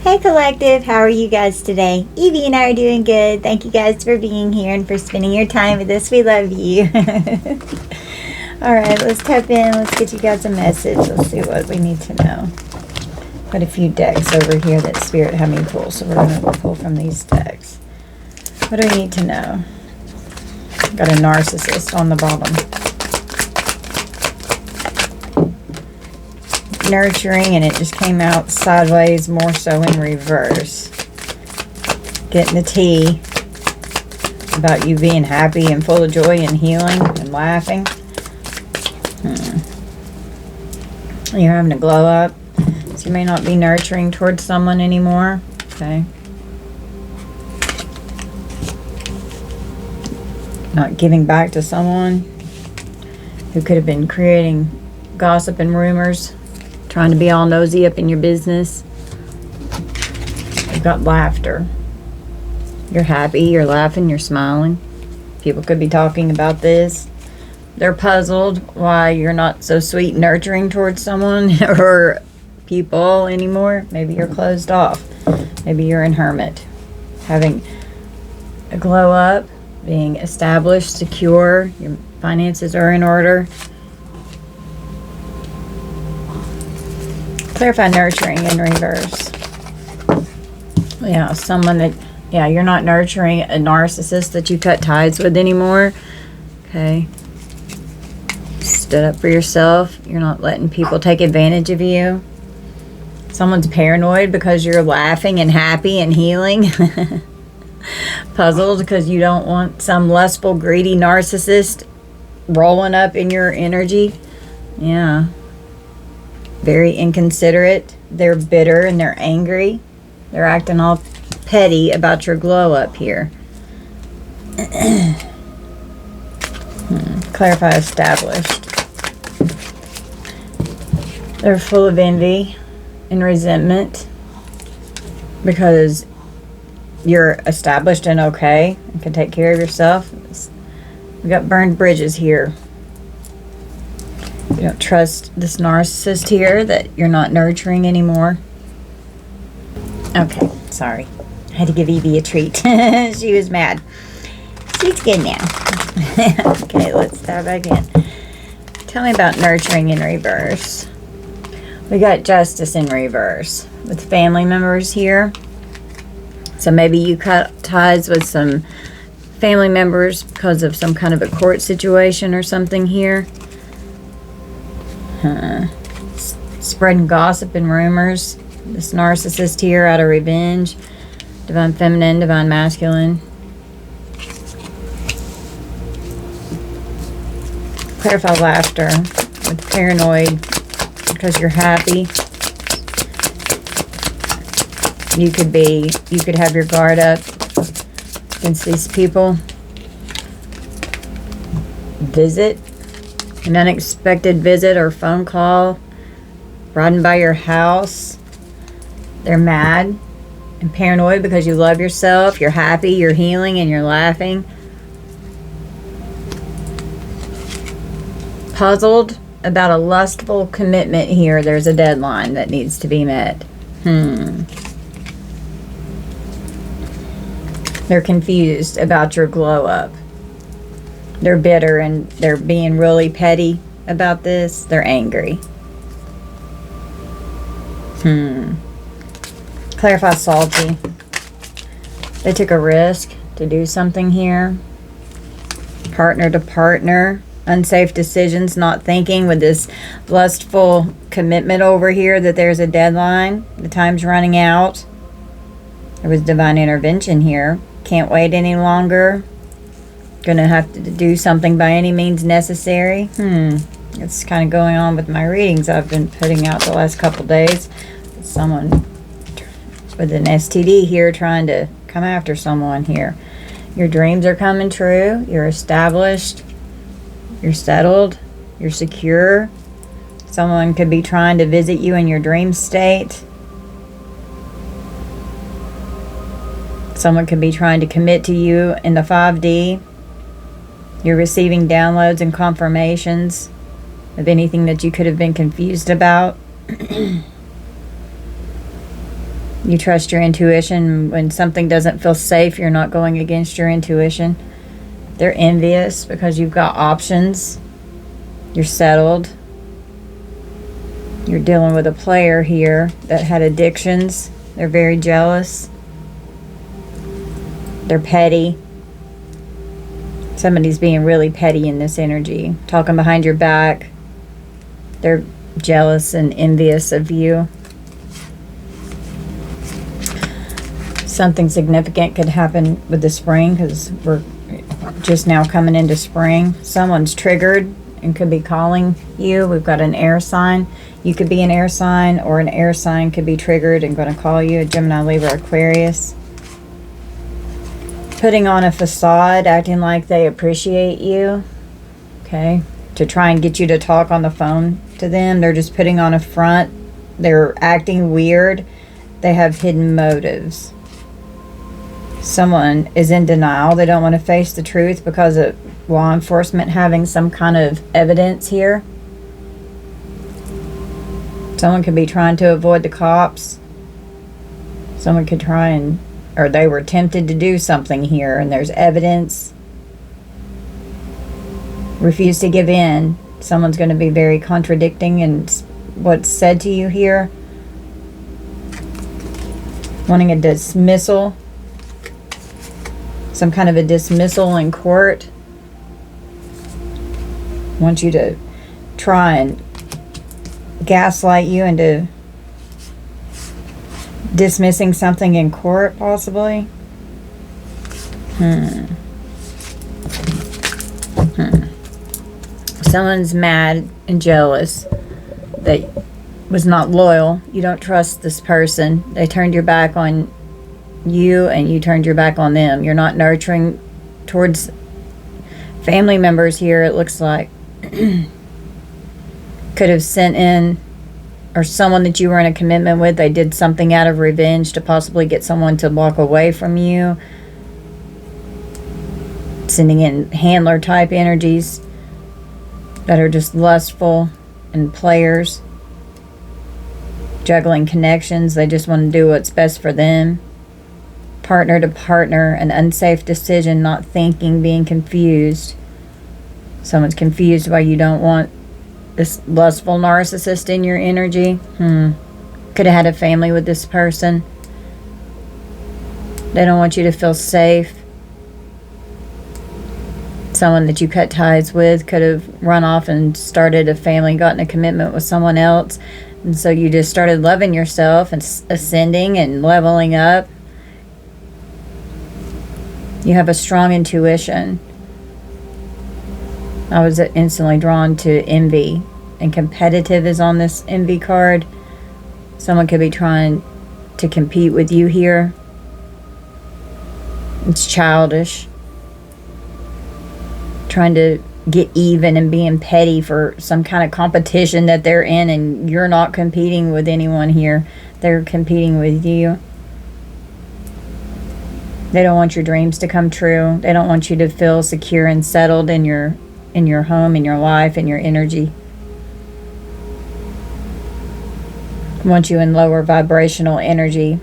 Hey Collective, how are you guys today? Evie and I are doing good. Thank you guys for being here and for spending your time with us. We love you. Alright, let's tap in. Let's get you guys a message. Let's see what we need to know. Got a few decks over here that Spirit had me pull, so we're going to pull from these decks. What do we need to know? Got a Narcissist on the bottom. Nurturing, and it just came out sideways, more so in reverse. Getting the tea about you being happy and full of joy and healing and laughing. You're having a glow up, so you may not be nurturing towards someone anymore. Okay. Not giving back to someone who could have been creating gossip and rumors, trying to be all nosy up in your business. You've got laughter. You're happy, you're laughing, you're smiling. People could be talking about this. They're puzzled why you're not so sweet nurturing towards someone or people anymore. Maybe you're closed off. Maybe you're in hermit. Having a glow up, being established, secure, your finances are in order. Clarify nurturing in reverse. Yeah, someone that, yeah, you're not nurturing a narcissist that you cut ties with anymore. Okay. Stood up for yourself. You're not letting people take advantage of you. Someone's paranoid because you're laughing and happy and healing. Puzzled because you don't want some lustful, greedy narcissist rolling up in your energy. Yeah. Very inconsiderate. They're bitter and they're angry. They're acting all petty about your glow up here. Clarify established. They're full of envy and resentment because you're established and okay and can take care of yourself. We got burned bridges here. You don't trust this narcissist here that you're not nurturing anymore. Okay, sorry. I had to give Evie a treat. She was mad. She's good now. Okay, let's dive back in. Tell me about nurturing in reverse. We got justice in reverse with family members here. So maybe you cut ties with some family members because of some kind of a court situation or something here. Spreading gossip and rumors. This narcissist here out of revenge. Divine feminine, divine masculine. Clarify laughter with paranoid because you're happy. You could have your guard up against these people. Visit. An unexpected visit or phone call. Riding by your house. They're mad and paranoid because you love yourself. You're happy, you're healing, and you're laughing. Puzzled about a lustful commitment here. There's a deadline that needs to be met. They're confused about your glow up. They're bitter and they're being really petty about this. They're angry. Clarify salty. They took a risk to do something here. Partner to partner. Unsafe decisions, not thinking with this lustful commitment over here that there's a deadline. The time's running out. There was divine intervention here. Can't wait any longer. Gonna have to do something by any means necessary. It's kind of going on with my readings I've been putting out the last couple days. Someone with an STD here trying to come after someone here. Your dreams are coming true. You're established. You're settled. You're secure. Someone could be trying to visit you in your dream state. Someone could be trying to commit to you in the 5D. You're receiving downloads and confirmations of anything that you could have been confused about. You trust your intuition. When something doesn't feel safe, you're not going against your intuition. They're envious because you've got options. You're settled. You're dealing with a player here that had addictions. They're very jealous. They're petty. Somebody's being really petty in this energy. Talking behind your back. They're jealous and envious of you. Something significant could happen with the spring because we're just now coming into spring. Someone's triggered and could be calling you. We've got an air sign. You could be an air sign, or an air sign could be triggered and going to call you. A Gemini, Libra, Aquarius. Putting on a facade, acting like they appreciate you. Okay. To try and get you to talk on the phone to them. They're just putting on a front. They're acting weird. They have hidden motives. Someone is in denial. They don't want to face the truth because of law enforcement having some kind of evidence here. Someone could be trying to avoid the cops. Someone could try and, or they were tempted to do something here and there's evidence. Refuse to give in. Someone's going to be very contradicting in what's said to you here. Wanting a dismissal. Some kind of a dismissal in court. Want you to try and gaslight you into dismissing something in court, possibly. Someone's mad and jealous that was not loyal. You don't trust this person. They turned your back on you and you turned your back on them. You're not nurturing towards family members here, it looks like. Could have sent in, or someone that you were in a commitment with, they did something out of revenge to possibly get someone to walk away from you. Sending in handler type energies that are just lustful and players. Juggling connections. They just want to do what's best for them. Partner to partner. An unsafe decision. Not thinking. Being confused. Someone's confused why you don't want this lustful narcissist in your energy. Could have had a family with this person. They don't want you to feel safe. Someone that you cut ties with could have run off and started a family, gotten a commitment with someone else. And so you just started loving yourself and ascending and leveling up. You have a strong intuition. I was instantly drawn to envy. And competitive is on this envy card. Someone could be trying to compete with you here. It's childish. Trying to get even and being petty for some kind of competition that they're in, and you're not competing with anyone here. They're competing with you. They don't want your dreams to come true. They don't want you to feel secure and settled in your home, in your life, in your energy. Want you in lower vibrational energy.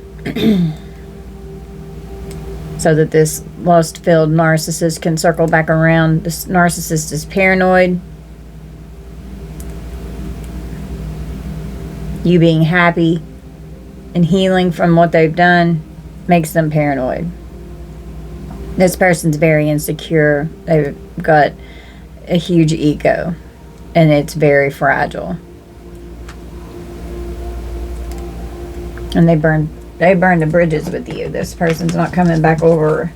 So that this lust-filled narcissist can circle back around. This narcissist is paranoid. You being happy and healing from what they've done makes them paranoid. This person's very insecure. They've got a huge ego, and it's very fragile. And they burn the bridges with you. This person's not coming back over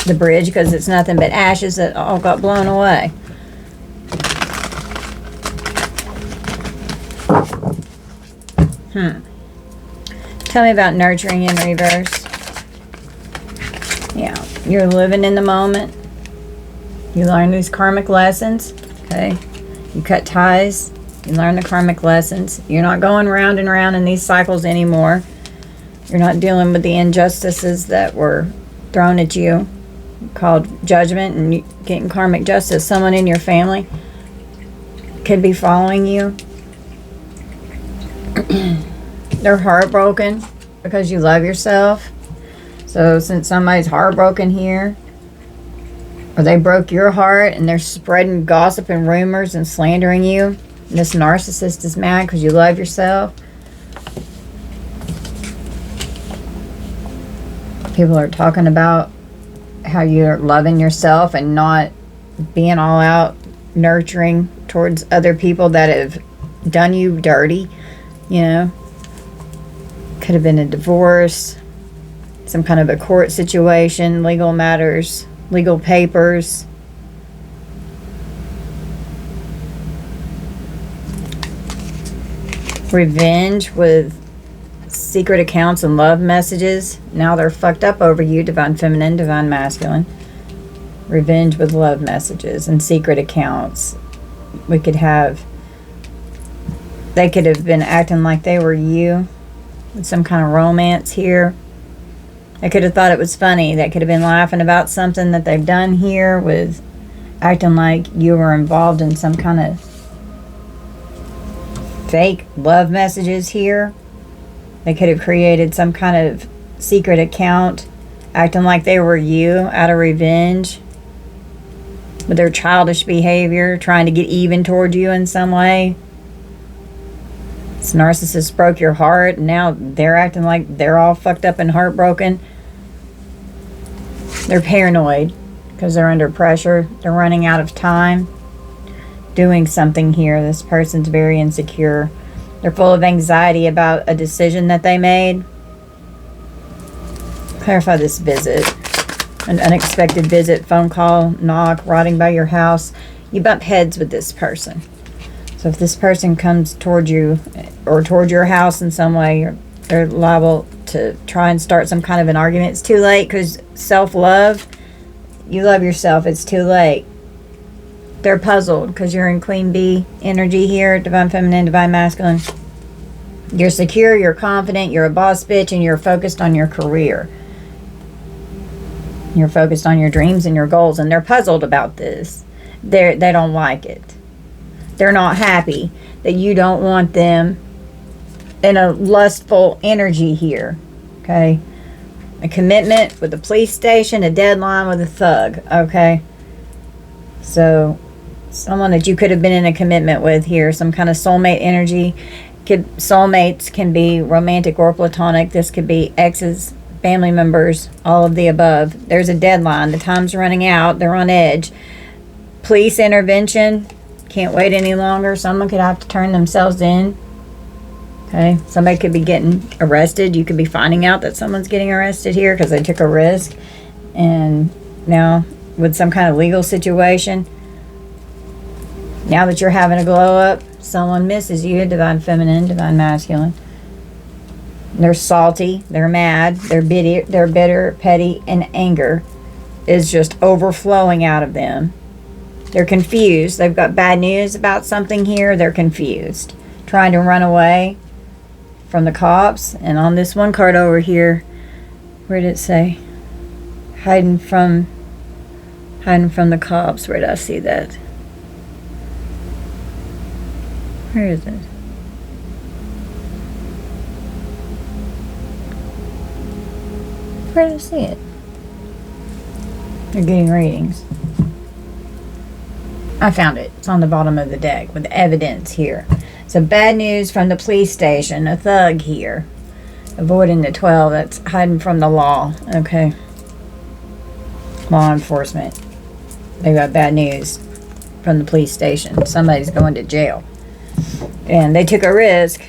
the bridge because it's nothing but ashes that all got blown away. Tell me about nurturing in reverse. Yeah, you're living in the moment. You learn these karmic lessons. Okay, you cut ties. You learn the karmic lessons. You're not going round and round in these cycles anymore. You're not dealing with the injustices that were thrown at you, called judgment, and you getting karmic justice. Someone in your family could be following you. They're heartbroken because you love yourself. So since somebody's heartbroken here, or they broke your heart and they're spreading gossip and rumors and slandering you, and this narcissist is mad because you love yourself. People are talking about how you're loving yourself and not being all out nurturing towards other people that have done you dirty. You know, could have been a divorce, some kind of a court situation, legal matters, legal papers. Revenge with secret accounts and love messages. Now they're fucked up over you, divine feminine, divine masculine. Revenge with love messages and secret accounts. We could have, they could have been acting like they were you with some kind of romance here. They could have thought it was funny. They could have been laughing about something that they've done here with acting like you were involved in some kind of fake love messages here. They could have created some kind of secret account acting like they were you out of revenge with their childish behavior, trying to get even toward you in some way. This narcissist broke your heart, and now they're acting like they're all fucked up and heartbroken. They're paranoid because they're under pressure. They're running out of time doing something here. This person's very insecure. They're full of anxiety about a decision that they made. Clarify this visit. An unexpected visit, phone call, knock, rotting by your house. You bump heads with this person. So if this person comes toward you or toward your house in some way, they're liable to try and start some kind of an argument. It's too late because self-love, you love yourself. It's too late. They're puzzled because you're in Queen Bee energy here, divine feminine, divine masculine. You're secure, you're confident, you're a boss bitch, and you're focused on your career. You're focused on your dreams and your goals, and they're puzzled about this. They don't like it. They're not happy that you don't want them in a lustful energy here. Okay? A commitment with the police station, a deadline with a thug. Okay? So someone that you could have been in a commitment with here, some kind of soulmate energy. Soulmates can be romantic or platonic. This could be exes, family members, all of the above. There's a deadline. The time's running out. They're on edge. Police intervention. Can't wait any longer. Someone could have to turn themselves in. Okay. Somebody could be getting arrested. You could be finding out that someone's getting arrested here because they took a risk. And now with some kind of legal situation, now that you're having a glow up, someone misses you, divine feminine, divine masculine. They're salty, they're mad, they're bitter, petty, and anger is just overflowing out of them. They're confused. They've got bad news about something here. They're confused. Trying to run away from the cops. And on this one card over here, where did it say? Hiding from the cops. Where did I see that? Where is it? Where did I see it? They're getting readings. I found it. It's on the bottom of the deck with evidence here. So bad news from the police station. A thug here. Avoiding the 12. That's hiding from the law. Okay. Law enforcement. They got bad news from the police station. Somebody's going to jail. And they took a risk.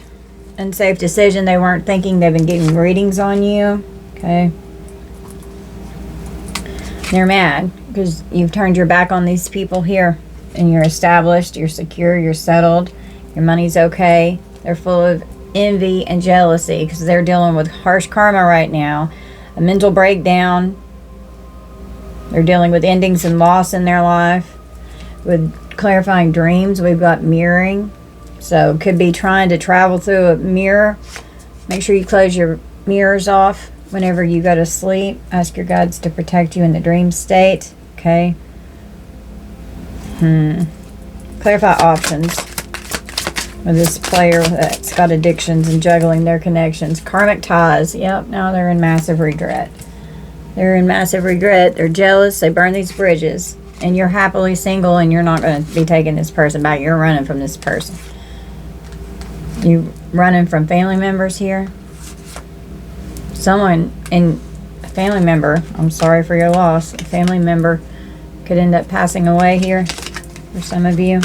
Unsafe decision. They weren't thinking. They've been getting readings on you. Okay. They're mad because you've turned your back on these people here. And you're established. You're secure. You're settled. Your money's okay. They're full of envy and jealousy because they're dealing with harsh karma right now. A mental breakdown. They're dealing with endings and loss in their life. With clarifying dreams, we've got mirroring. So could be trying to travel through a mirror. Make sure you close your mirrors off whenever you go to sleep. Ask your guides to protect you in the dream state. Okay. Clarify options. With this player that's got addictions and juggling their connections. Karmic ties. Yep, now they're in massive regret. They're in massive regret. They're jealous. They burn these bridges. And you're happily single and you're not going to be taking this person back. You're running from this person. You running from family members here. Someone in a family member, I'm sorry for your loss. A family member could end up passing away here for some of you.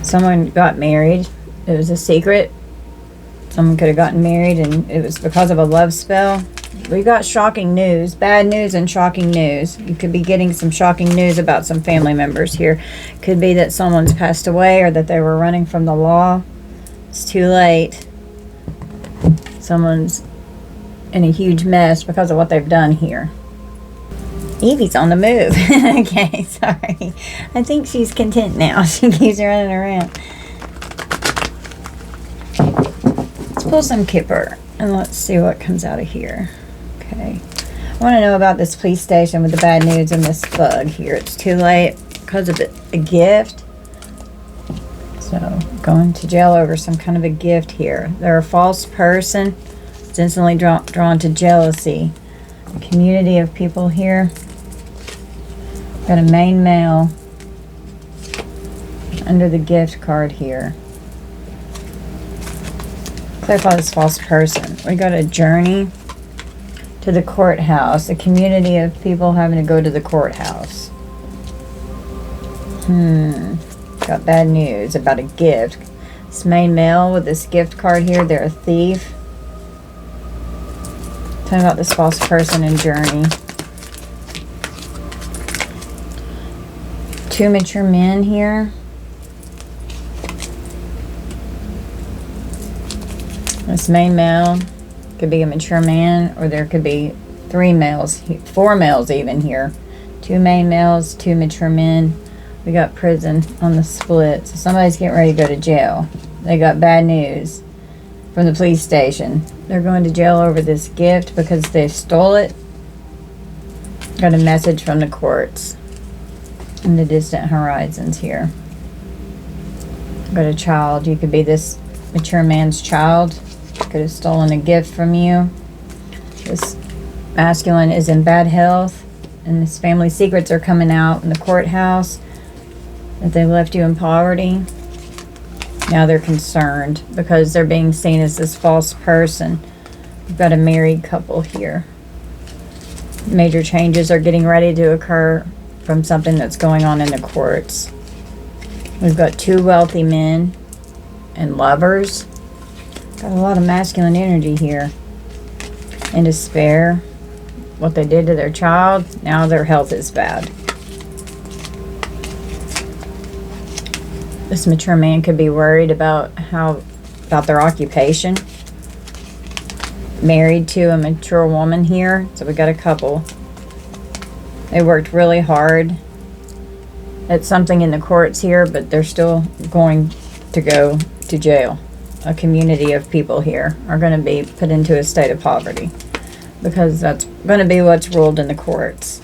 Someone got married. It was a secret. Someone could have gotten married and it was because of a love spell. We got shocking news, bad news and shocking news. You could be getting some shocking news about some family members here. Could be that someone's passed away or that they were running from the law. It's too late. Someone's in a huge mess because of what they've done here. Evie's on the move. Okay, sorry. I think she's content now. She keeps running around. Let's pull some Kipper and let's see what comes out of here. Okay. I want to know about this police station with the bad news and this thug here. It's too late because of a gift. So, going to jail over some kind of a gift here. They're a false person. It's instantly drawn to jealousy. A community of people here. Got a main male under the gift card here. Clarify this false person. We got a journey to the courthouse. A community of people having to go to the courthouse. Got bad news about a gift. This main male with this gift card here, they're a thief. Talking about this false person and journey. Two mature men here. This main male could be a mature man, or there could be three males, four males even here. Two main males, two mature men. We got prison on the split. So somebody's getting ready to go to jail. They got bad news from the police station. They're going to jail over this gift because they stole it. Got a message from the courts in the distant horizons here. Got a child. You could be this mature man's child. Could have stolen a gift from you. This masculine is in bad health and his family secrets are coming out in the courthouse. That they left you in poverty. Now they're concerned because they're being seen as this false person. We've got a married couple here. Major changes are getting ready to occur from something that's going on in the courts. We've got two wealthy men and lovers. Got a lot of masculine energy here. In despair. What they did to their child. Now their health is bad. This mature man could be worried about their occupation. Married to a mature woman here. So we got a couple. They worked really hard at something in the courts here, but they're still going to go to jail. A community of people here are going to be put into a state of poverty because that's going to be what's ruled in the courts.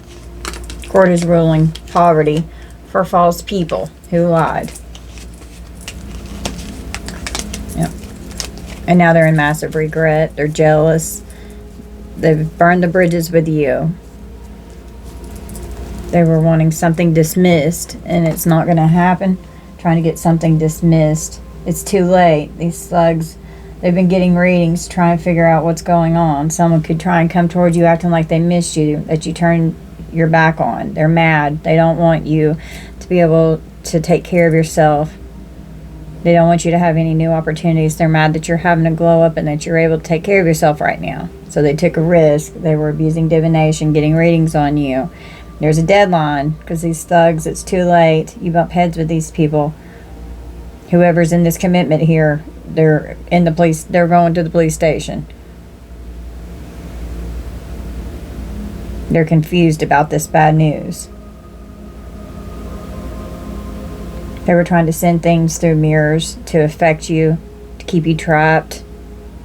Court is ruling poverty for false people who lied. And now they're in massive regret. They're jealous. They've burned the bridges with you. They were wanting something dismissed, and it's not going to happen. Trying to get something dismissed. It's too late. These thugs, they've been getting readings, trying to figure out what's going on. Someone could try and come towards you acting like they missed you, that you turn your back on. They're mad. They don't want you to be able to take care of yourself. They don't want you to have any new opportunities. They're mad that you're having to glow up and that you're able to take care of yourself right now. So they took a risk. They were abusing divination, getting readings on you. There's a deadline because these thugs, it's too late. You bump heads with these people. Whoever's in this commitment here, they're in the police. They're going to the police station. They're confused about this bad news. They were trying to send things through mirrors to affect you, to keep you trapped.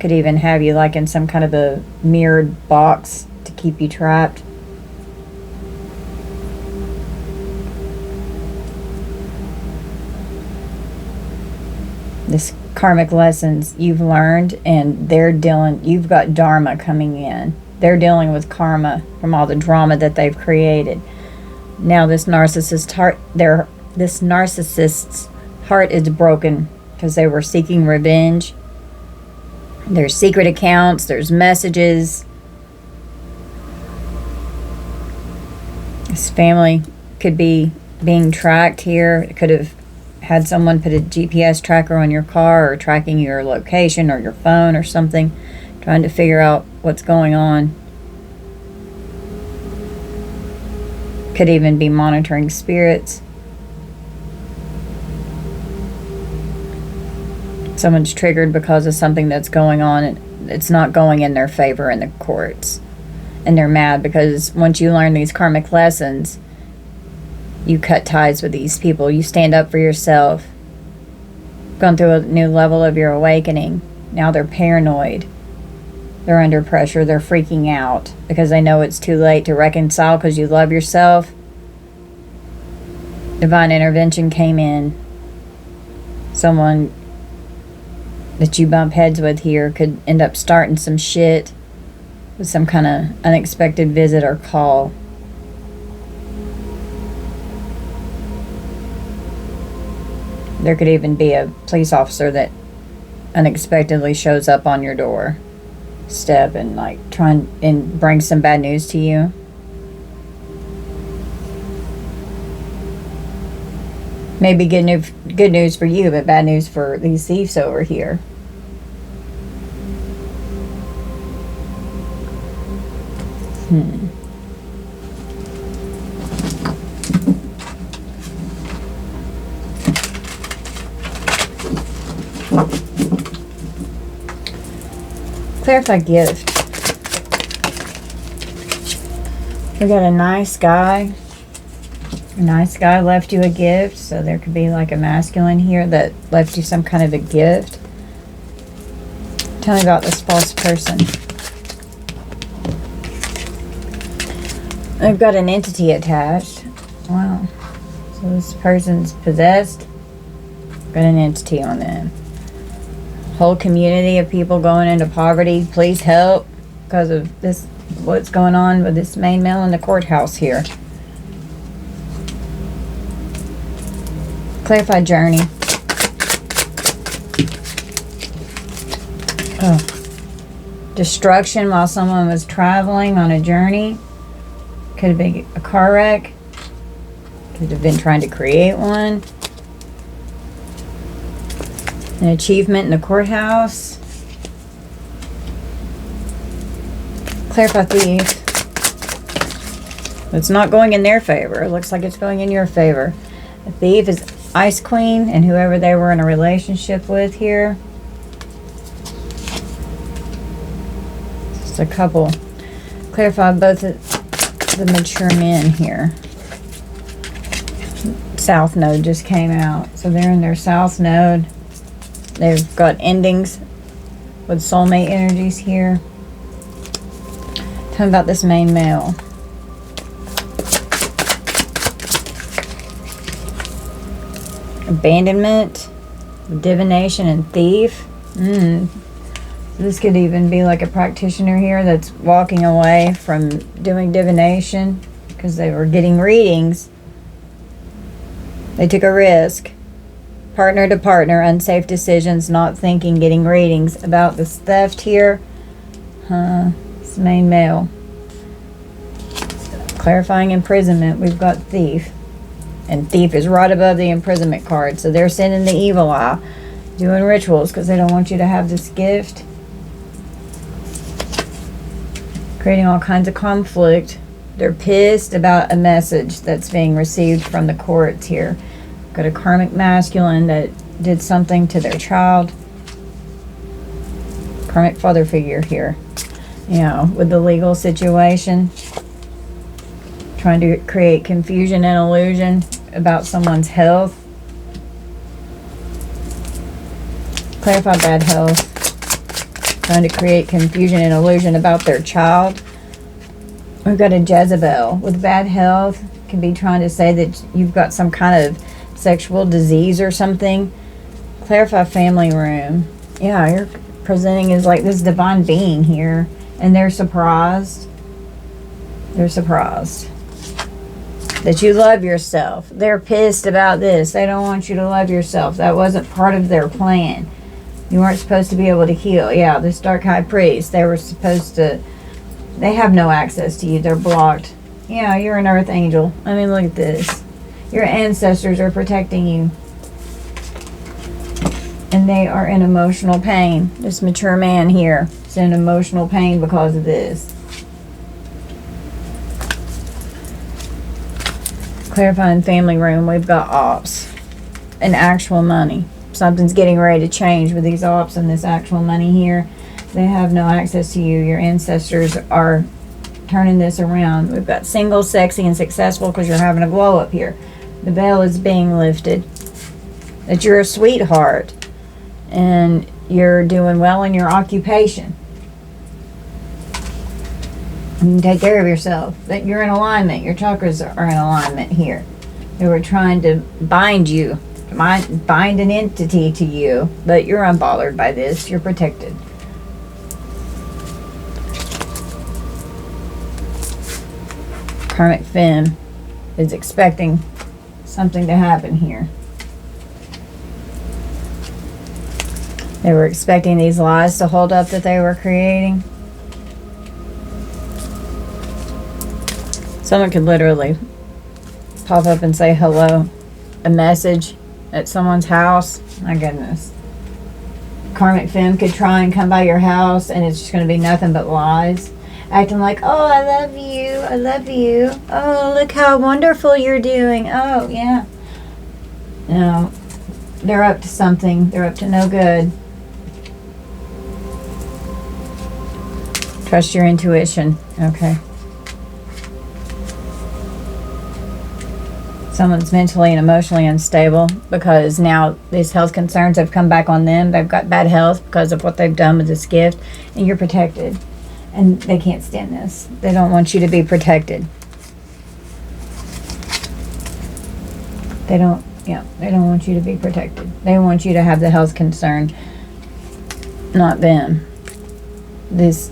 Could even have you like in some kind of a mirrored box to keep you trapped. This karmic lessons you've learned, and you've got dharma coming in. They're dealing with karma from all the drama that they've created. Now this narcissist's heart is broken because they were seeking revenge. There's secret accounts, there's messages. This family could be being tracked here. It could have had someone put a GPS tracker on your car or tracking your location or your phone or something, trying to figure out what's going on. Could even be monitoring spirits. Someone's triggered because of something that's going on and it's not going in their favor in the courts. And they're mad because once you learn these karmic lessons, you cut ties with these people. You stand up for yourself. Gone through a new level of your awakening. Now they're paranoid. They're under pressure. They're freaking out because they know it's too late to reconcile because you love yourself. Divine intervention came in. Someone that you bump heads with here could end up starting some shit with some kind of unexpected visit or call. There could even be a police officer that unexpectedly shows up on your door step and try and bring some bad news to you. Maybe good news for you, but bad news for these thieves over here. Clarify gift. We got a nice guy. A nice guy left you a gift, so there could be like a masculine here that left you some kind of a gift. Tell me about this false person. I've got an entity attached. Wow. So this person's possessed. Got an entity on them. Whole community of people going into poverty. Please help because of this, what's going on with this main male in the courthouse here. Clarify journey. Oh. Destruction while someone was traveling on a journey. Could have been a car wreck. Could have been trying to create one. An achievement in the courthouse. Clarify thief. It's not going in their favor. It looks like it's going in your favor. A thief is Ice Queen and whoever they were in a relationship with here. Just a couple. Clarify both the mature men here. South node just came out. So they're in their south node. They've got endings with soulmate energies here. Tell me about this main male. Abandonment, divination, and thief. This could even be like a practitioner here that's walking away from doing divination because they were getting readings. They took a risk. Partner to partner, unsafe decisions, not thinking, getting readings. About this theft here. This main male. Clarifying imprisonment. We've got thief. And thief is right above the imprisonment card. So they're sending the evil eye. Doing rituals because they don't want you to have this gift. Creating all kinds of conflict. They're pissed about a message that's being received from the courts here. Got a karmic masculine that did something to their child. Karmic father figure here. You know, with the legal situation. Trying to create confusion and illusion about someone's health. Clarify bad health. Trying to create confusion and illusion about their child. We've got a Jezebel with bad health. Can be trying to say that you've got some kind of sexual disease or something. Clarify family room. Yeah, you're presenting as like this divine being here, and they're surprised. They're surprised that you love yourself. They're pissed about this. They don't want you to love yourself. That wasn't part of their plan. You weren't supposed to be able to heal. Yeah, this dark high priest, they were supposed to, they have no access to you. They're blocked. Yeah, you're an earth angel. I mean, look at this. Your ancestors are protecting you. And they are in emotional pain. This mature man here is in emotional pain because of this. Clarifying family room, we've got ops and actual money. Something's getting ready to change with these ops and this actual money here. They have no access to you. Your ancestors are turning this around. We've got single, sexy, and successful because you're having a glow up here. The veil is being lifted. That you're a sweetheart and you're doing well in your occupation. And take care of yourself. That you're in alignment. Your chakras are in alignment here. They were trying to bind you, bind an entity to you, but you're unbothered by this. You're protected. Karmic Fam is expecting something to happen here. They were expecting these lies to hold up that they were creating. Someone could literally pop up and say hello, a message at someone's house. My goodness. Karmic Fam could try and come by your house and it's just going to be nothing but lies. Acting like, oh, I love you. I love you. Oh, look how wonderful you're doing. Oh, yeah. No, they're up to something. They're up to no good. Trust your intuition. Okay. Someone's mentally and emotionally unstable because now these health concerns have come back on them. They've got bad health because of what they've done with this gift, and you're protected. And they can't stand this. They don't want you to be protected. They don't want you to be protected. They want you to have the health concern, not them. This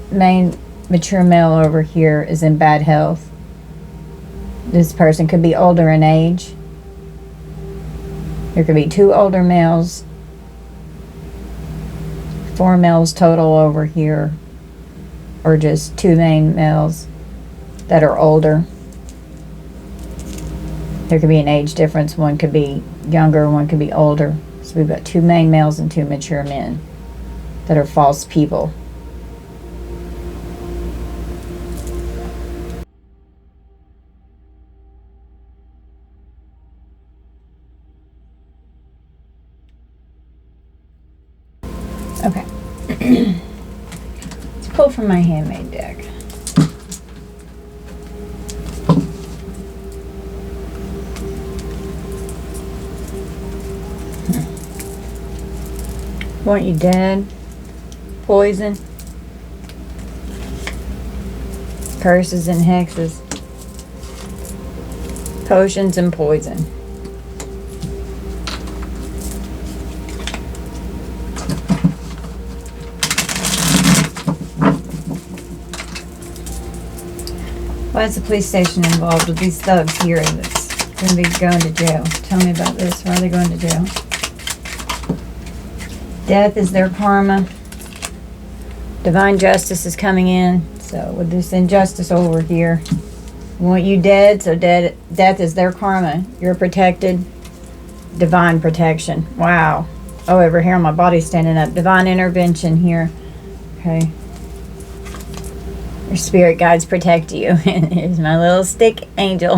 main mature male over here is in bad health. This person could be older in age. There could be 2 older males. 4 males total over here. Or just 2 main males that are older. There could be an age difference. One could be younger, one could be older. So we've got 2 main males and 2 mature men that are false people. Okay. Let's pull from my handmade deck. Want you dead? Poison? Curses and hexes? Potions and poison. Why is the police station involved with these thugs here that's going to be going to jail? Tell me about this. Why are they going to jail? Death is their karma. Divine justice is coming in. So with this injustice over here, I want you dead. So death is their karma. You're protected. Divine protection. Wow. Oh, over here my body's standing up. Divine intervention here. Okay. Your spirit guides protect you. Here's my little stick angel.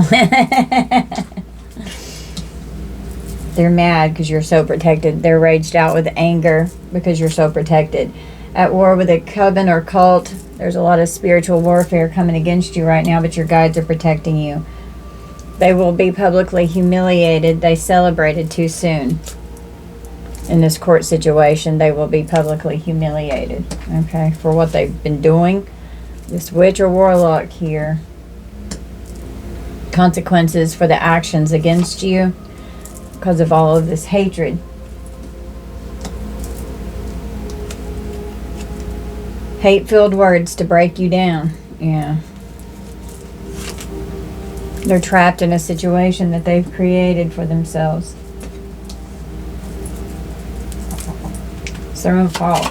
They're mad because you're so protected. They're raged out with anger because you're so protected. At war with a coven or cult. There's a lot of spiritual warfare coming against you right now, but your guides are protecting you. They will be publicly humiliated. They celebrated too soon. In this court situation, they will be publicly humiliated. Okay, for what they've been doing. This witch or warlock here. Consequences for the actions against you because of all of this hatred. Hate-filled words to break you down. Yeah. They're trapped in a situation that they've created for themselves. It's their own fault.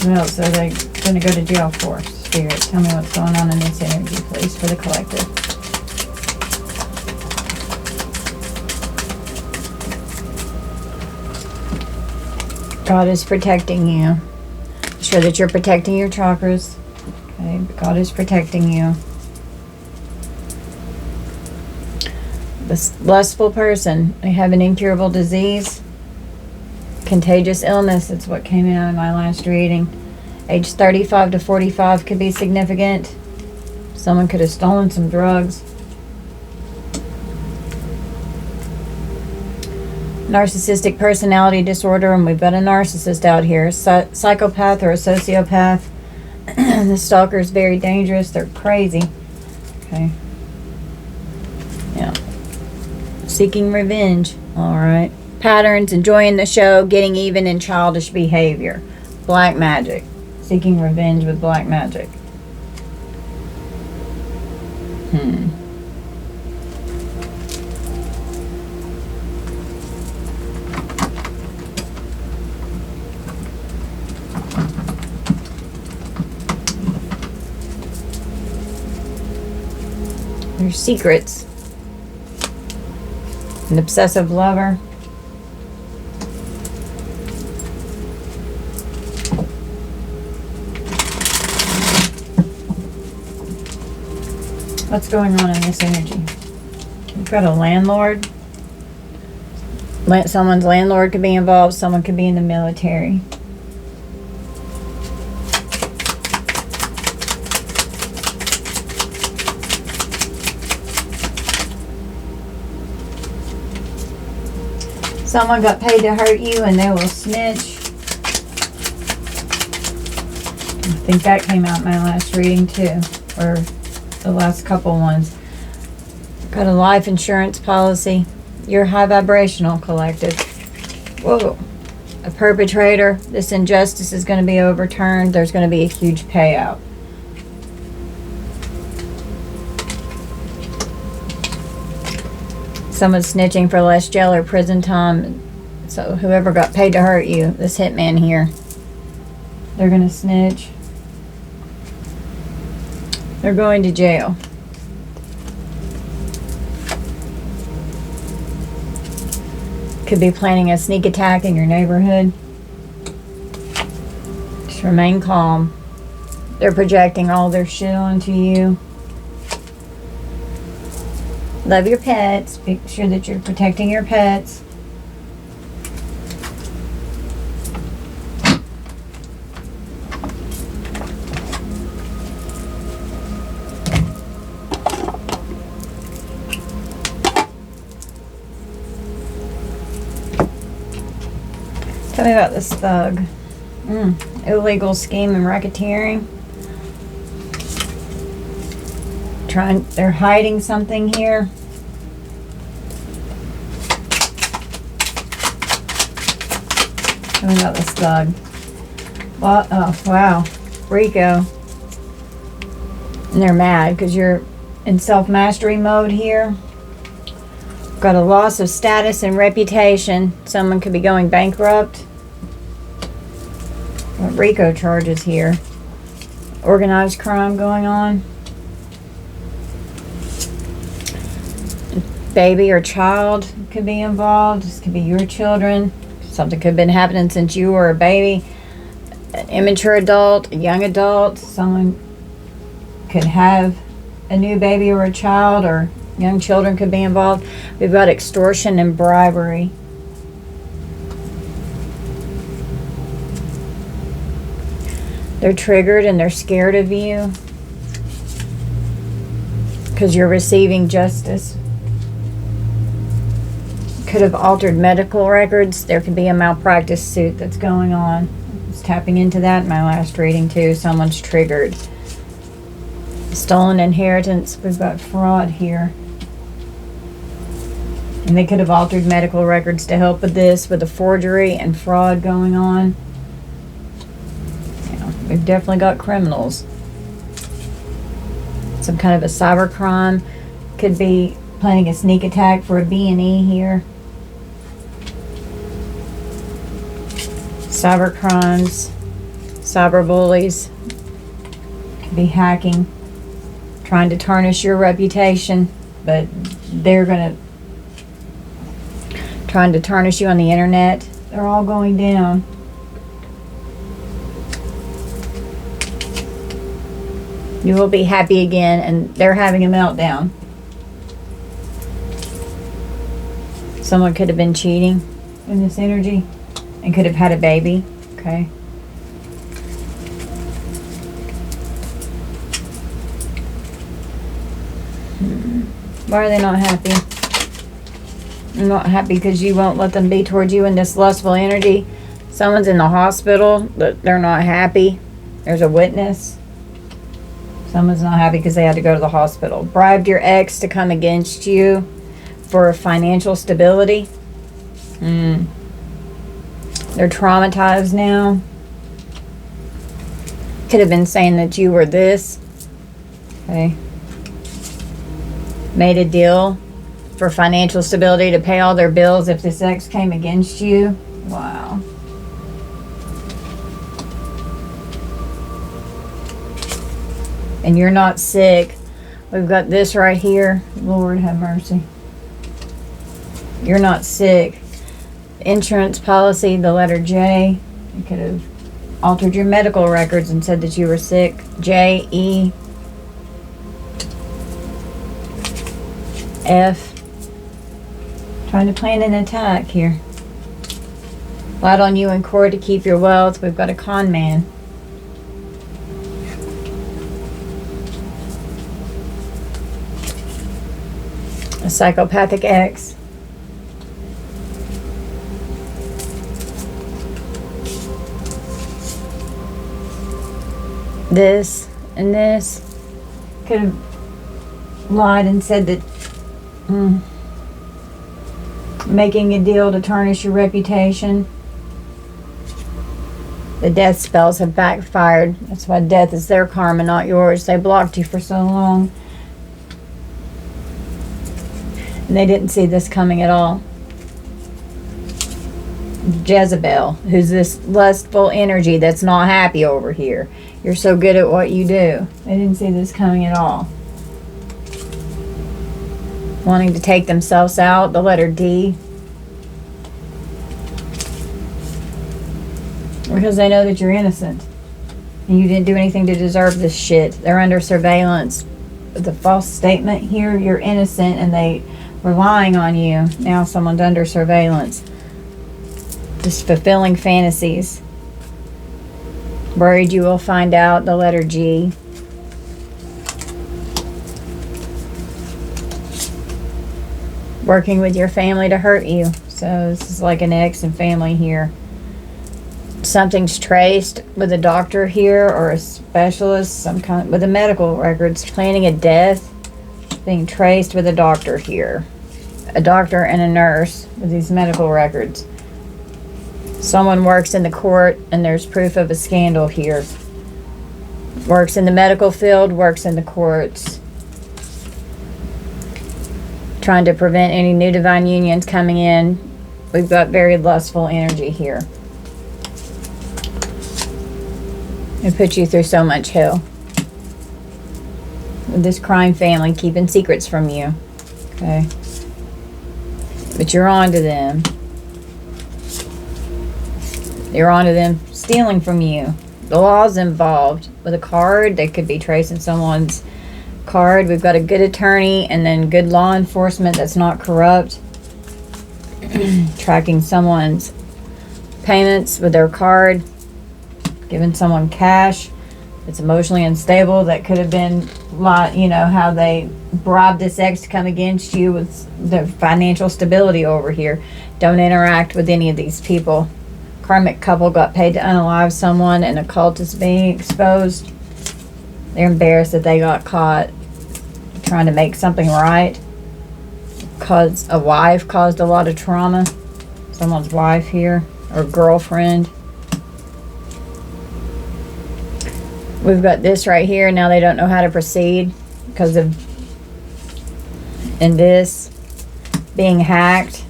What else are they going to go to jail for? Spirit, tell me what's going on in this energy, please, for the collective. God is protecting you. Be sure that you're protecting your chakras. Okay, God is protecting you. This lustful person, they have an incurable disease. Contagious illness, it's what came out in my last reading. Age 35 to 45 could be significant. Someone could have stolen some drugs. Narcissistic personality disorder, and we've got a narcissist out here. Psychopath or a sociopath. The stalker is very dangerous. They're crazy. Okay. Yeah. Seeking revenge. Alright. Patterns, enjoying the show, getting even in childish behavior. Black magic. Seeking revenge with black magic. There's secrets. An obsessive lover. What's going on in this energy? We've got a landlord. Someone's landlord could be involved. Someone could be in the military. Someone got paid to hurt you and they will snitch. I think that came out in my last reading too. Or the last couple ones. Got a life insurance policy. You're high vibrational, collective. Whoa. A perpetrator. This injustice is going to be overturned. There's going to be a huge payout. Someone's snitching for less jail or prison time. So whoever got paid to hurt you, this hitman here, they're going to snitch. They're going to jail. Could be planning a sneak attack in your neighborhood. Just remain calm. They're projecting all their shit onto you. Love your pets. Make sure that you're protecting your pets. Tell me about this thug. Illegal scheme and racketeering. They're hiding something here. Tell me about this thug. Oh, wow. Rico. And they're mad because you're in self-mastery mode here. Got a loss of status and reputation. Someone could be going bankrupt. What Rico charges here? Organized crime going on. Baby or child could be involved. This could be your children. Something could have been happening since you were a baby. An immature adult, a young adult. Someone could have a new baby or a child, or young children could be involved. We've got extortion and bribery. They're triggered and they're scared of you because you're receiving justice. Could have altered medical records. There could be a malpractice suit that's going on. I was tapping into that in my last reading too. Someone's triggered. Stolen inheritance. We've got fraud here. And they could have altered medical records to help with this, with a forgery and fraud going on. We've definitely got criminals. Some kind of a cyber crime. Could be planning a sneak attack for a B&E here. Cyber crimes. Cyber bullies. Could be hacking. Trying to tarnish your reputation. But they're going to... Trying to tarnish you on the internet. They're all going down. You will be happy again, and they're having a meltdown. Someone could have been cheating in this energy and could have had a baby. Okay. Why are they not happy? They're not happy because you won't let them be towards you in this lustful energy. Someone's in the hospital, but they're not happy. There's a witness. Someone's not happy because they had to go to the hospital. Bribed your ex to come against you for financial stability. They're traumatized now. Could have been saying that you were this. Okay. Made a deal for financial stability to pay all their bills if this ex came against you. Wow. And you're not sick. We've got this right here. Lord have mercy. You're not sick. Insurance policy, the letter J. You could have altered your medical records and said that you were sick. J, E, F. Trying to plan an attack here. Lied on you in court to keep your wealth. We've got a con man. A psychopathic ex. This and this. Could have lied and said that making a deal to tarnish your reputation. The death spells have backfired. That's why death is their karma, not yours. They blocked you for so long. And they didn't see this coming at all. Jezebel, who's this lustful energy that's not happy over here. You're so good at what you do. They didn't see this coming at all. Wanting to take themselves out, the letter D. Because they know that you're innocent. And you didn't do anything to deserve this shit. They're under surveillance. The false statement here, you're innocent, and they were lying on you. Now someone's under surveillance. Just fulfilling fantasies. Worried you will find out, the letter G. Working with your family to hurt you. So this is like an ex and family here. Something's traced with a doctor here or a specialist, some kind with the medical records, planning a death, being traced with a doctor here. A doctor and a nurse with these medical records. Someone works in the court and there's proof of a scandal here. Works in the medical field, works in the courts. Trying to prevent any new divine unions coming in. We've got very lustful energy here. It puts you through so much hell. With this crime family keeping secrets from you. Okay. But you're on to them. You're on to them stealing from you. The law's involved. With a card, they could be tracing someone's card. We've got a good attorney and then good law enforcement that's not corrupt. Tracking someone's payments with their card. Giving someone cash that's emotionally unstable. That could have been, you know, how they bribed this ex to come against you with the financial stability over here. Don't interact with any of these people. Karmic couple got paid to unalive someone and a cult is being exposed. They're embarrassed that they got caught trying to make something right. Cause a wife caused a lot of trauma. Someone's wife here or girlfriend. We've got this right here. Now they don't know how to proceed because of, and this being hacked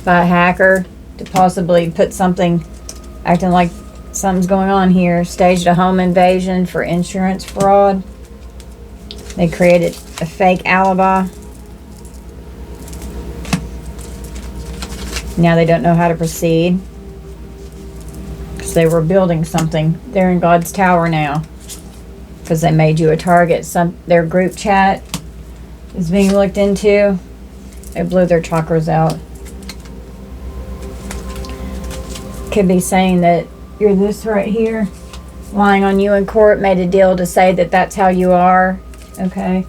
by a hacker to possibly put something, acting like something's going on here. Staged a home invasion for insurance fraud. They created a fake alibi. Now they don't know how to proceed because they were building something. They're in God's tower now because they made you a target. Their group chat is being looked into. They blew their chakras out. Could be saying that you're this right here, lying on you in court, made a deal to say that that's how you are, okay?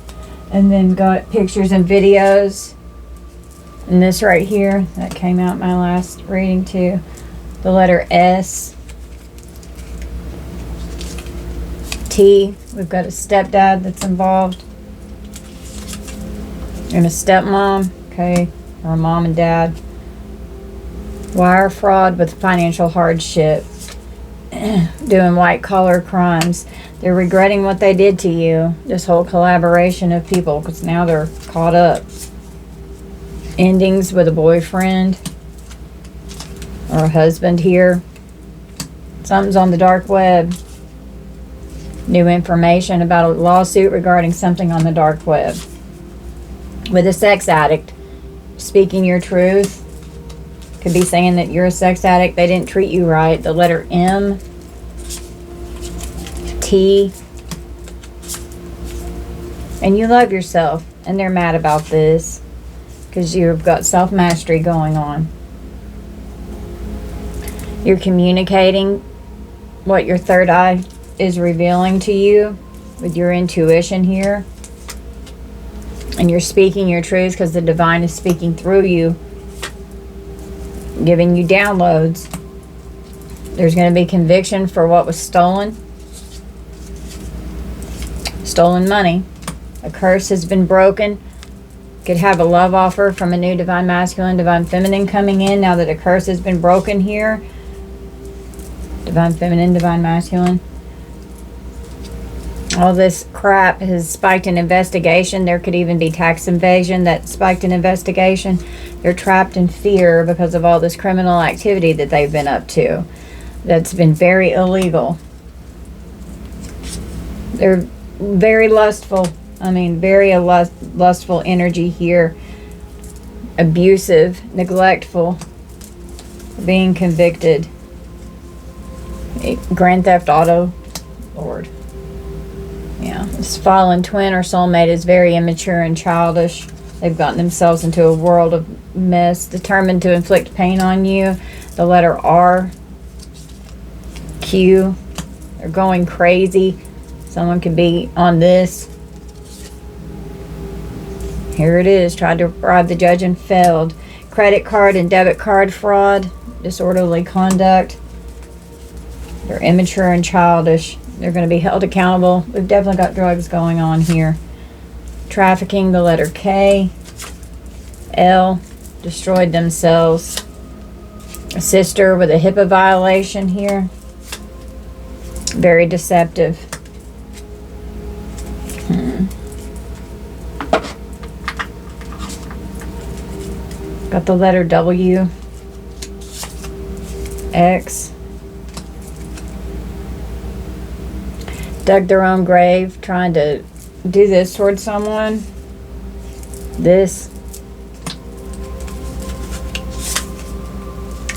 And then got pictures and videos. And this right here, that came out my last reading too. The letter S. T. We've got a stepdad that's involved. And a stepmom, okay? Or a mom and dad. Wire fraud with financial hardship. Doing white collar crimes. They're regretting what they did to you. This whole collaboration of people, because now they're caught up. Endings with a boyfriend or a husband here. Something's on the dark web. New information about a lawsuit regarding something on the dark web. With a sex addict. Speaking your truth. Could be saying that you're a sex addict. They didn't treat you right. The letter M. T. And you love yourself. And they're mad about this. Because you've got self-mastery going on. You're communicating what your third eye is revealing to you with your intuition here. And you're speaking your truth because the divine is speaking through you, giving you downloads. There's going to be conviction for what was stolen. Stolen money. A curse has been broken. Could have a love offer from a new divine masculine, divine feminine coming in now that a curse has been broken here. Divine feminine, divine masculine. All this crap has spiked an investigation. There could even be tax evasion that spiked an investigation. They're trapped in fear because of all this criminal activity that they've been up to. That's been very illegal. They're very lustful. I mean, very lustful energy here. Abusive, neglectful, being convicted. Grand Theft Auto, Lord. Yeah, this fallen twin or soulmate is very immature and childish. They've gotten themselves into a world of mess, determined to inflict pain on you. The letter R, Q. They're going crazy. Someone could be on this. Here it is. Tried to bribe the judge and failed. Credit card and debit card fraud. Disorderly conduct. They're immature and childish. They're going to be held accountable. We've definitely got drugs going on here. Trafficking, the letter K. L. Destroyed themselves. A sister with a HIPAA violation here. Very deceptive. Got the letter W. X. Dug their own grave trying to do this towards someone. This.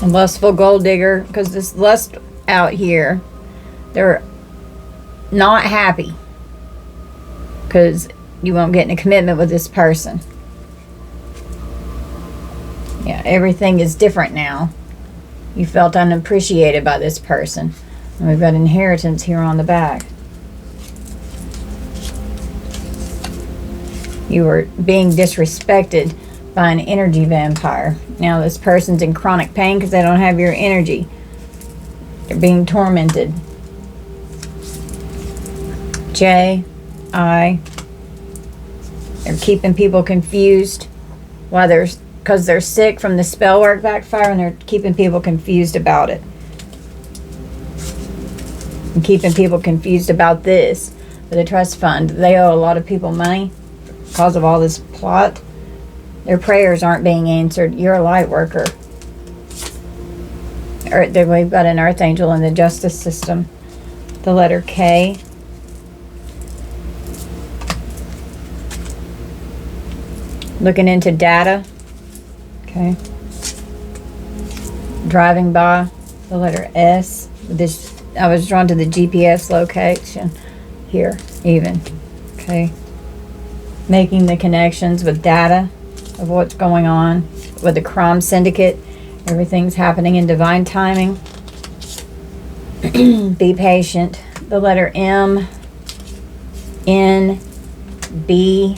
A lustful gold digger. Because this lust out here, they're not happy. Because you won't get in a commitment with this person. Yeah, everything is different now. You felt unappreciated by this person. And we've got inheritance here on the back. You were being disrespected by an energy vampire. Now this person's in chronic pain because they don't have your energy. They're being tormented. J, I. They're keeping people confused. Why there's because they're sick from the spell work backfire and they're keeping people confused about it. and keeping people confused about this. For the trust fund, they owe a lot of people money because of all this plot. Their prayers aren't being answered. You're a light worker. We've got an archangel in the justice system. The letter K. Looking into data. Okay. Driving by. The letter S. This, I was drawn to the GPS location here even. Okay. Making the connections with data of what's going on with the crime syndicate. Everything's happening in divine timing. Be patient. The letter M, N, B.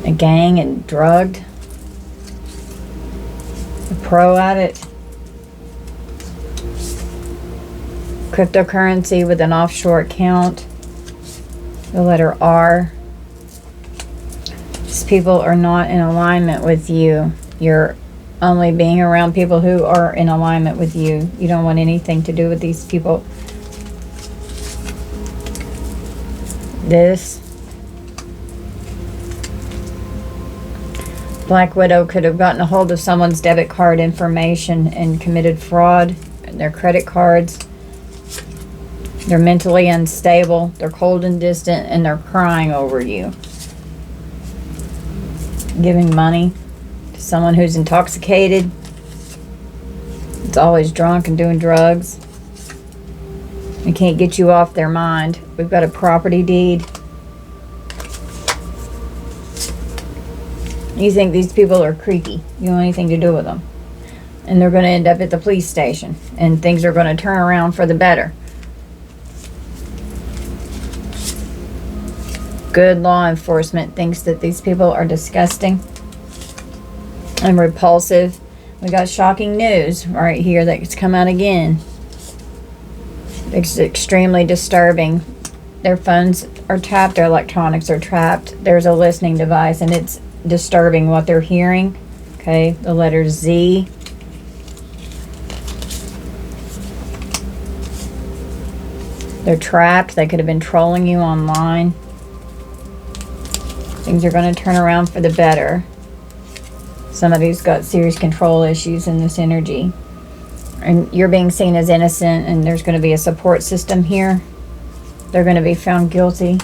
A gang and drugged. A pro at it. Cryptocurrency with an offshore account. The letter R. These people are not in alignment with you. You're only being around people who are in alignment with you. You don't want anything to do with these people. This. Black Widow could have gotten a hold of someone's debit card information and committed fraud. Their credit cards. They're mentally unstable. They're cold and distant, and they're crying over you. Giving money to someone who's intoxicated. It's always drunk and doing drugs. They can't get you off their mind. We've got a property deed. You think these people are creaky. You don't want anything to do with them. And they're going to end up at the police station. And things are going to turn around for the better. Good law enforcement thinks that these people are disgusting and repulsive. We got shocking news right here that's come out again. It's extremely disturbing. Their phones are tapped, their electronics are trapped. There's a listening device and it's disturbing what they're hearing. Okay, the letter Z. They're trapped. They could have been trolling you online. Things are going to turn around for the better. Somebody's got serious control issues in this energy. And you're being seen as innocent, and there's going to be a support system here. They're going to be found guilty.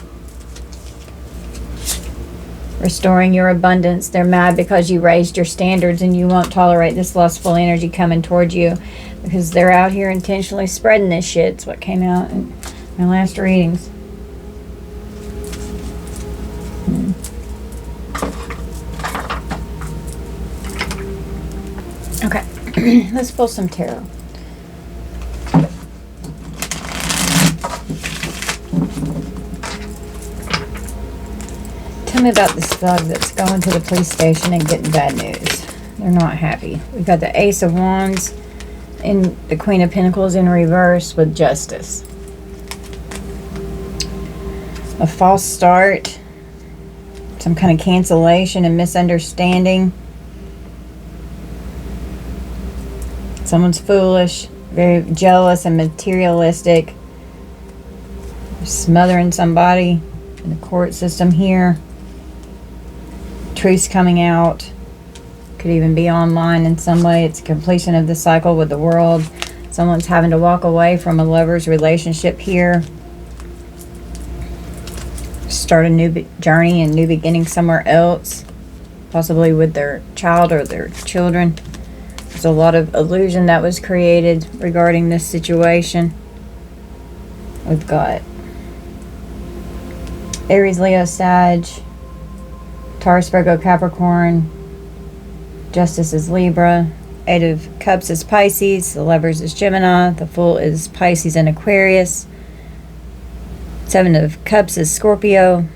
Restoring your abundance. They're mad because you raised your standards and you won't tolerate this lustful energy coming towards you because they're out here intentionally spreading this shit. It's what came out in my last readings. Okay, let's pull some tarot. Tell me about this thug that's going to the police station and getting bad news. They're not happy. We've got the Ace of Wands and the Queen of Pentacles in reverse with Justice. A false start. Some kind of cancellation and misunderstanding. Someone's foolish, very jealous and materialistic. Smothering somebody in the court system here. Truth's coming out. Could even be online in some way. It's a completion of the cycle with the world. Someone's having to walk away from a lover's relationship here. Start a new journey and new beginning somewhere else. Possibly with their child or their children. There's a lot of illusion that was created regarding this situation. We've got Aries, Leo, Sag, Taurus, Virgo, Capricorn. Justice is Libra. Eight of Cups is Pisces. The Lovers is Gemini. The Fool is Pisces and Aquarius. Seven of Cups is Scorpio.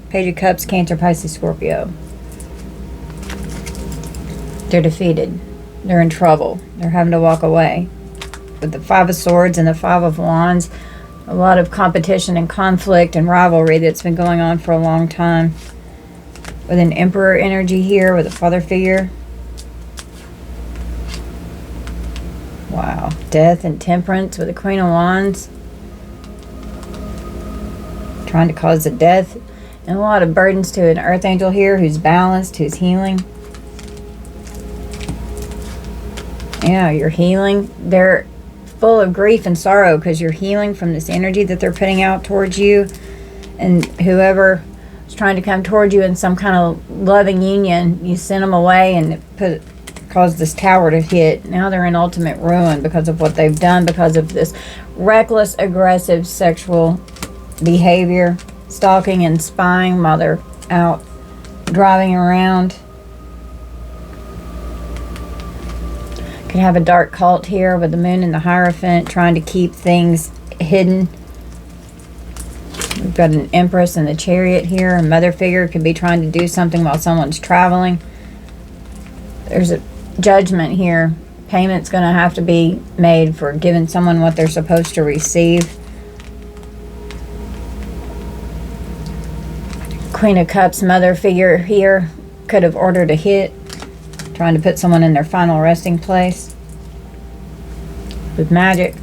Page of Cups, Cancer, Pisces, Scorpio. They're defeated. They're in trouble. They're having to walk away. With the Five of Swords and the Five of Wands, a lot of competition and conflict and rivalry that's been going on for a long time. With an Emperor energy here, with a father figure. Wow. Death and temperance with the Queen of Wands. Trying to cause the death. And a lot of burdens to an earth angel here who's balanced, who's healing. Yeah, you're healing. They're full of grief and sorrow because you're healing from this energy that they're putting out towards you. And whoever is trying to come toward you in some kind of loving union, you sent them away and it caused this tower to hit. Now they're in ultimate ruin because of what they've done, because of this reckless, aggressive sexual behavior, stalking and spying while they're out driving around. Could have a dark cult here with the moon and the Hierophant trying to keep things hidden. We've got an Empress and the Chariot here. A mother figure could be trying to do something while someone's traveling. There's a judgment here. Payment's going to have to be made for giving someone what they're supposed to receive. Queen of Cups mother figure here could have ordered a hit, trying to put someone in their final resting place with magic,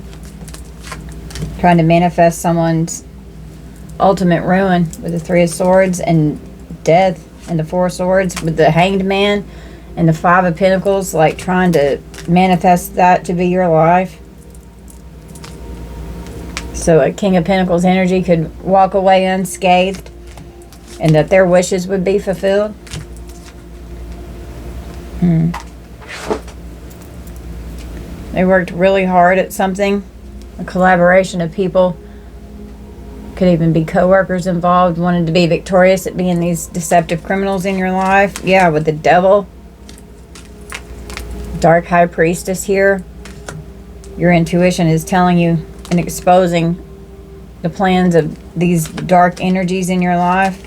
trying to manifest someone's ultimate ruin with the Three of Swords and death and the Four of Swords with the Hanged Man and the Five of Pentacles, like trying to manifest that to be your life. So a King of Pentacles energy could walk away unscathed and that their wishes would be fulfilled. They worked really hard at something. A collaboration of people. Could even be co-workers involved. Wanted to be victorious at being these deceptive criminals in your life. Yeah, with the Devil. Dark High Priestess here. Your intuition is telling you and exposing the plans of these dark energies in your life.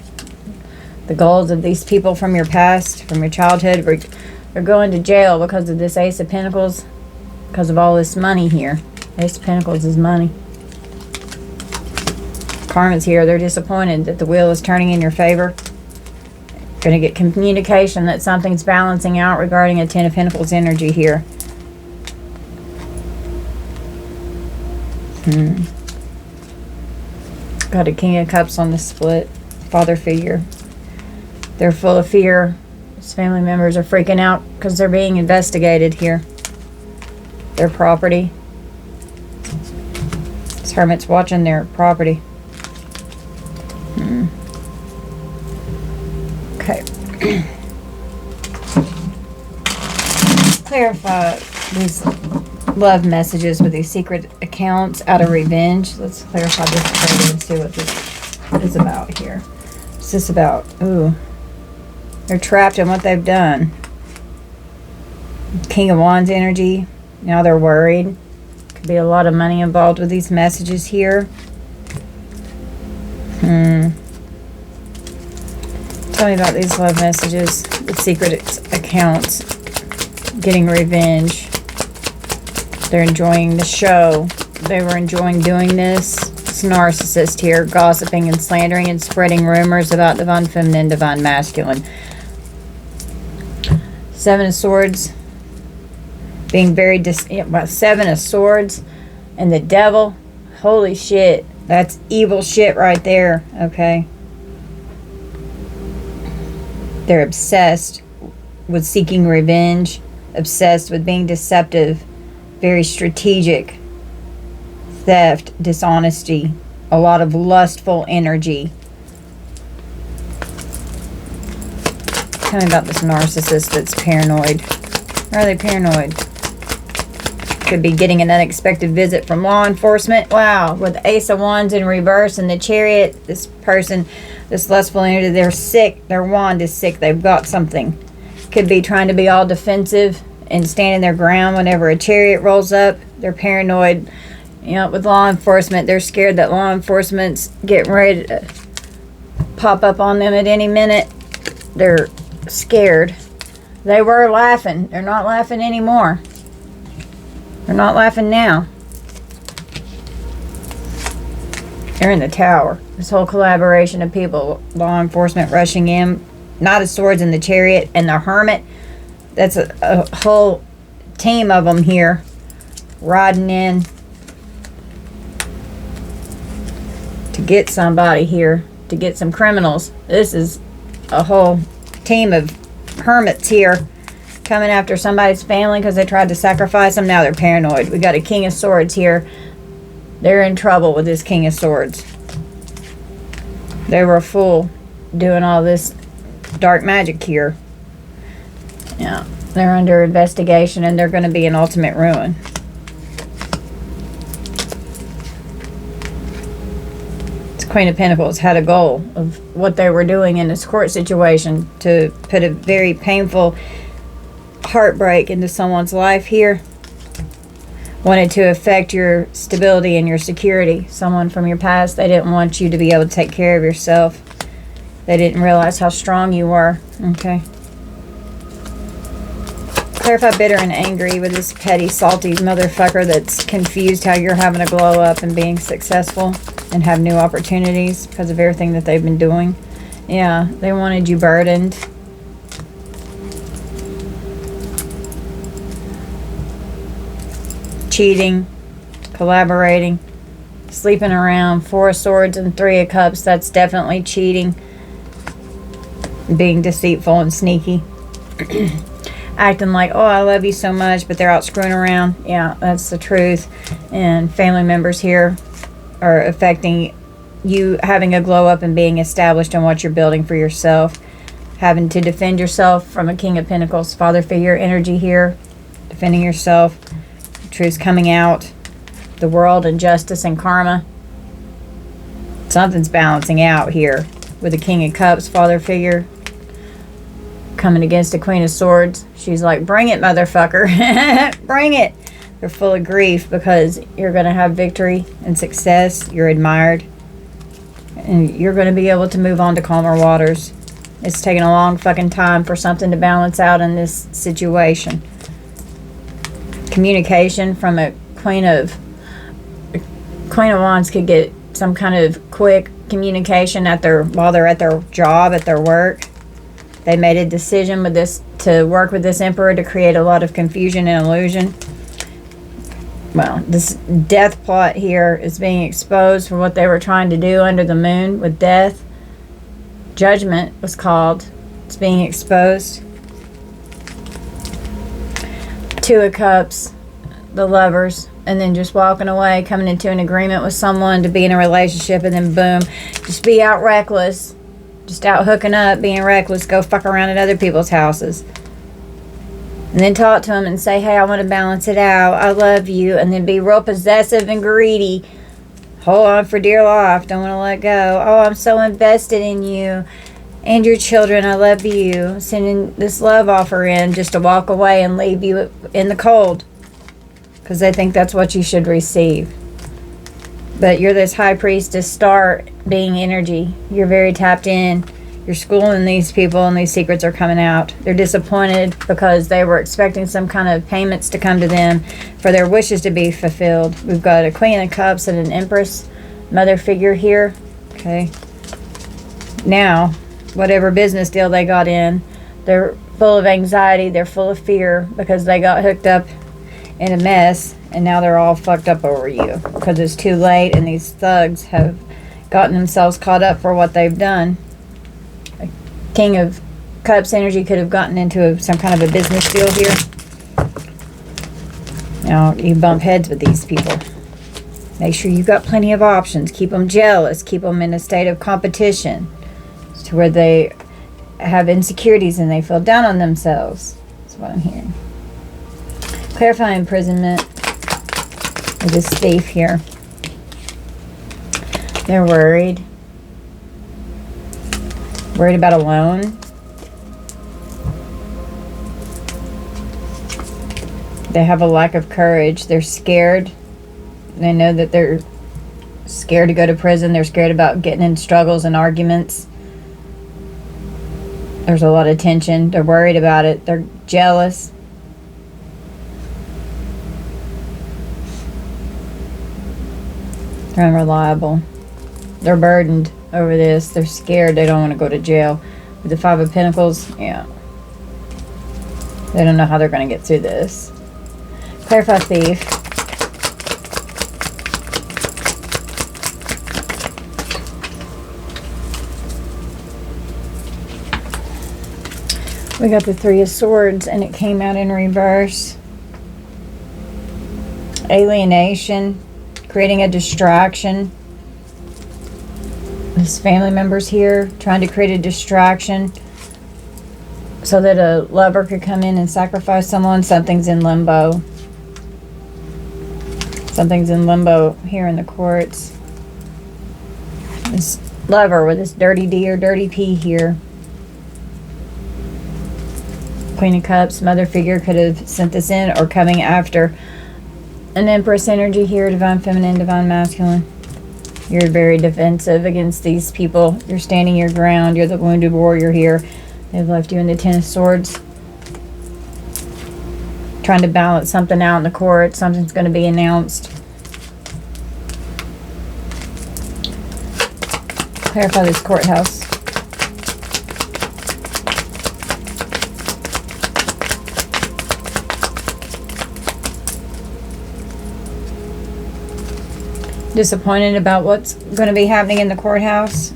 The goals of these people from your past, from your childhood. They're going to jail because of this Ace of Pentacles, because of all this money here. Ace of Pentacles is money. Karma's here. They're disappointed that the wheel is turning in your favor. Going to get communication that something's balancing out regarding a Ten of Pentacles energy here. Got a King of Cups on the split. Father figure. They're full of fear. His family members are freaking out because they're being investigated here. Their property. This Hermit's watching their property. Okay. Clarify these love messages with these secret accounts out of revenge. Let's clarify this further and see what this is about here. What's this about? Ooh. They're trapped in what they've done. King of Wands energy. Now they're worried. Could be a lot of money involved with these messages here. Tell me about these love messages with secret accounts. Getting revenge. They're enjoying the show. They were enjoying doing this. It's Narcissist here, gossiping and slandering and spreading rumors about divine feminine, divine masculine. Seven of Swords. Being very Seven of Swords and the Devil. Holy shit. That's evil shit right there. Okay. They're obsessed with seeking revenge. Obsessed with being deceptive. Very strategic. Theft. Dishonesty. A lot of lustful energy. Tell me about this narcissist that's paranoid. Why are they paranoid? Could be getting an unexpected visit from law enforcement. Wow, with the Ace of Wands in reverse and the Chariot, this person, this lustful energy, they're sick. Their wand is sick. They've got something. Could be trying to be all defensive and standing their ground whenever a Chariot rolls up. They're paranoid. You know, with law enforcement, they're scared that law enforcement's getting ready to pop up on them at any minute. They're scared. They were laughing. They're not laughing anymore. They're not laughing now. They're in the Tower. This whole collaboration of people, law enforcement rushing in, Knight of Swords and the Chariot and the Hermit. That's a whole team of them here. riding in to get somebody here, to get some criminals. This is a whole team of hermits here coming after somebody's family because they tried to sacrifice them. Now they're paranoid. We got a King of Swords here. They're in trouble with this King of Swords. They were a fool doing all this dark magic here. Yeah, they're under investigation and they're going to be in ultimate ruin. This Queen of Pentacles had a goal of what they were doing in this court situation to put a very painful heartbreak into someone's life here. Wanted to affect your stability and your security. Someone from your past, they didn't want you to be able to take care of yourself. They didn't realize how strong you were. Okay. Clarify bitter and angry with this petty, salty motherfucker that's confused how you're having a glow up and being successful and have new opportunities because of everything that they've been doing. Yeah, they wanted you burdened. Cheating, collaborating, sleeping around. 4 of Swords and 3 of Cups, that's definitely cheating. Being deceitful and sneaky. Acting like, oh, I love you so much, but they're out screwing around. Yeah, that's the truth. And family members here are affecting you having a glow up and being established in what you're building for yourself. Having to defend yourself from a King of Pentacles, father figure energy here. Defending yourself. Truth's coming out. The world and justice and karma. Something's balancing out here with the King of Cups, father figure, coming against the Queen of Swords. She's like, bring it, motherfucker. Bring it. They're full of grief because you're going to have victory and success. You're admired. And you're going to be able to move on to calmer waters. It's taking a long fucking time for something to balance out in this situation. Communication from a Queen of Wands could get some kind of quick communication while they're at their job, at their work. They made a decision with this to work with this Emperor to create a lot of confusion and illusion. Well, this death plot here is being exposed for what they were trying to do under the moon with death. Judgment was called. It's being exposed. 2 of Cups, the lovers, and then just walking away, coming into an agreement with someone to be in a relationship, and then boom, just be out reckless, just out hooking up, being reckless, go fuck around at other people's houses. And then talk to them and say, hey, I want to balance it out, I love you, and then be real possessive and greedy. Hold on for dear life, don't want to let go. Oh, I'm so invested in you and your children, I love you. Sending this love offer in just to walk away and leave you in the cold because they think that's what you should receive. But you're this high priestess star being energy. You're very tapped in. You're schooling these people and these secrets are coming out. They're disappointed because they were expecting some kind of payments to come to them for their wishes to be fulfilled. We've got a Queen of Cups and an Empress mother figure here. Okay. Now, whatever business deal they got in, they're full of anxiety, they're full of fear because they got hooked up in a mess and now they're all fucked up over you because it's too late and these thugs have gotten themselves caught up for what they've done. A King of Cups energy could have gotten into some kind of a business deal here. Now you bump heads with these people. Make sure you've got plenty of options. Keep them jealous. Keep them in a state of competition to where they have insecurities and they feel down on themselves. That's what I'm hearing. Clarify imprisonment with this thief here. They're worried. Worried about a loan. They have a lack of courage. They're scared. They know that they're scared to go to prison. They're scared about getting in struggles and arguments. There's a lot of tension. They're worried about it. They're jealous. They're unreliable. They're burdened over this. They're scared. They don't want to go to jail. With the 5 of Pentacles, yeah. They don't know how they're going to get through this. Clarify thief. We got the Three of Swords, and it came out in reverse. Alienation, creating a distraction. This family member's here trying to create a distraction so that a lover could come in and sacrifice someone. Something's in limbo. Something's in limbo here in the courts. This lover with this dirty D or dirty P here. Queen of Cups, mother figure could have sent this in, or coming after. An Empress energy here, divine feminine, divine masculine. You're very defensive against these people. You're standing your ground. You're the wounded warrior here. They've left you in the Ten of Swords. Trying to balance something out in the court. Something's going to be announced. Clarify this courthouse. Disappointed about what's going to be happening in the courthouse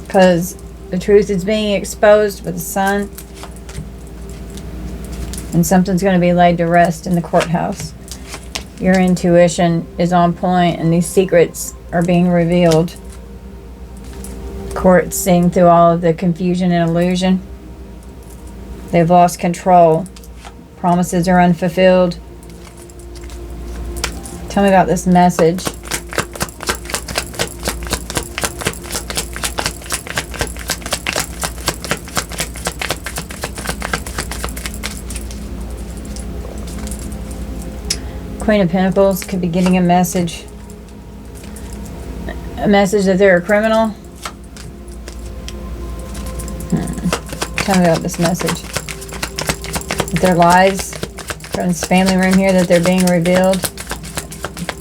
because the truth is being exposed with the sun, and something's going to be laid to rest in the courthouse. Your intuition is on point, and these secrets are being revealed. Court's seeing through all of the confusion and illusion. They've lost control. Promises are unfulfilled. Tell me about this message. Queen of Pentacles could be getting a message. A message that they're a criminal. Tell me about this message. That their lies from this family room here, that they're being revealed.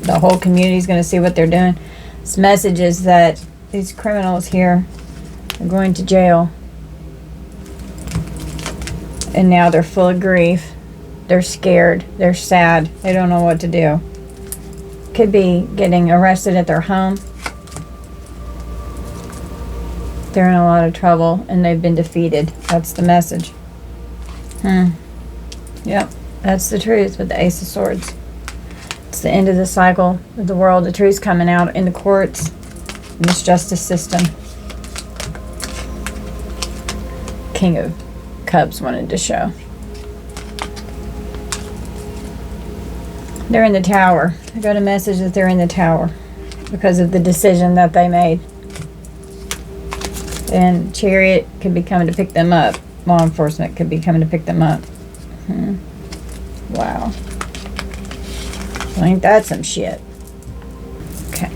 The whole community is going to see what they're doing. This message is that these criminals here are going to jail. And now they're full of grief. They're scared. They're sad. They don't know what to do. Could be getting arrested at their home. They're in a lot of trouble and they've been defeated. That's the message. Yep, that's the truth with the Ace of Swords. It's the end of the cycle of the world. The truth's coming out in the courts, in this justice system. King of Cups wanted to show. They're in the tower. I got a message that they're in the tower because of the decision that they made. And Chariot could be coming to pick them up. Law enforcement could be coming to pick them up. Wow. Well, ain't that some shit? Okay.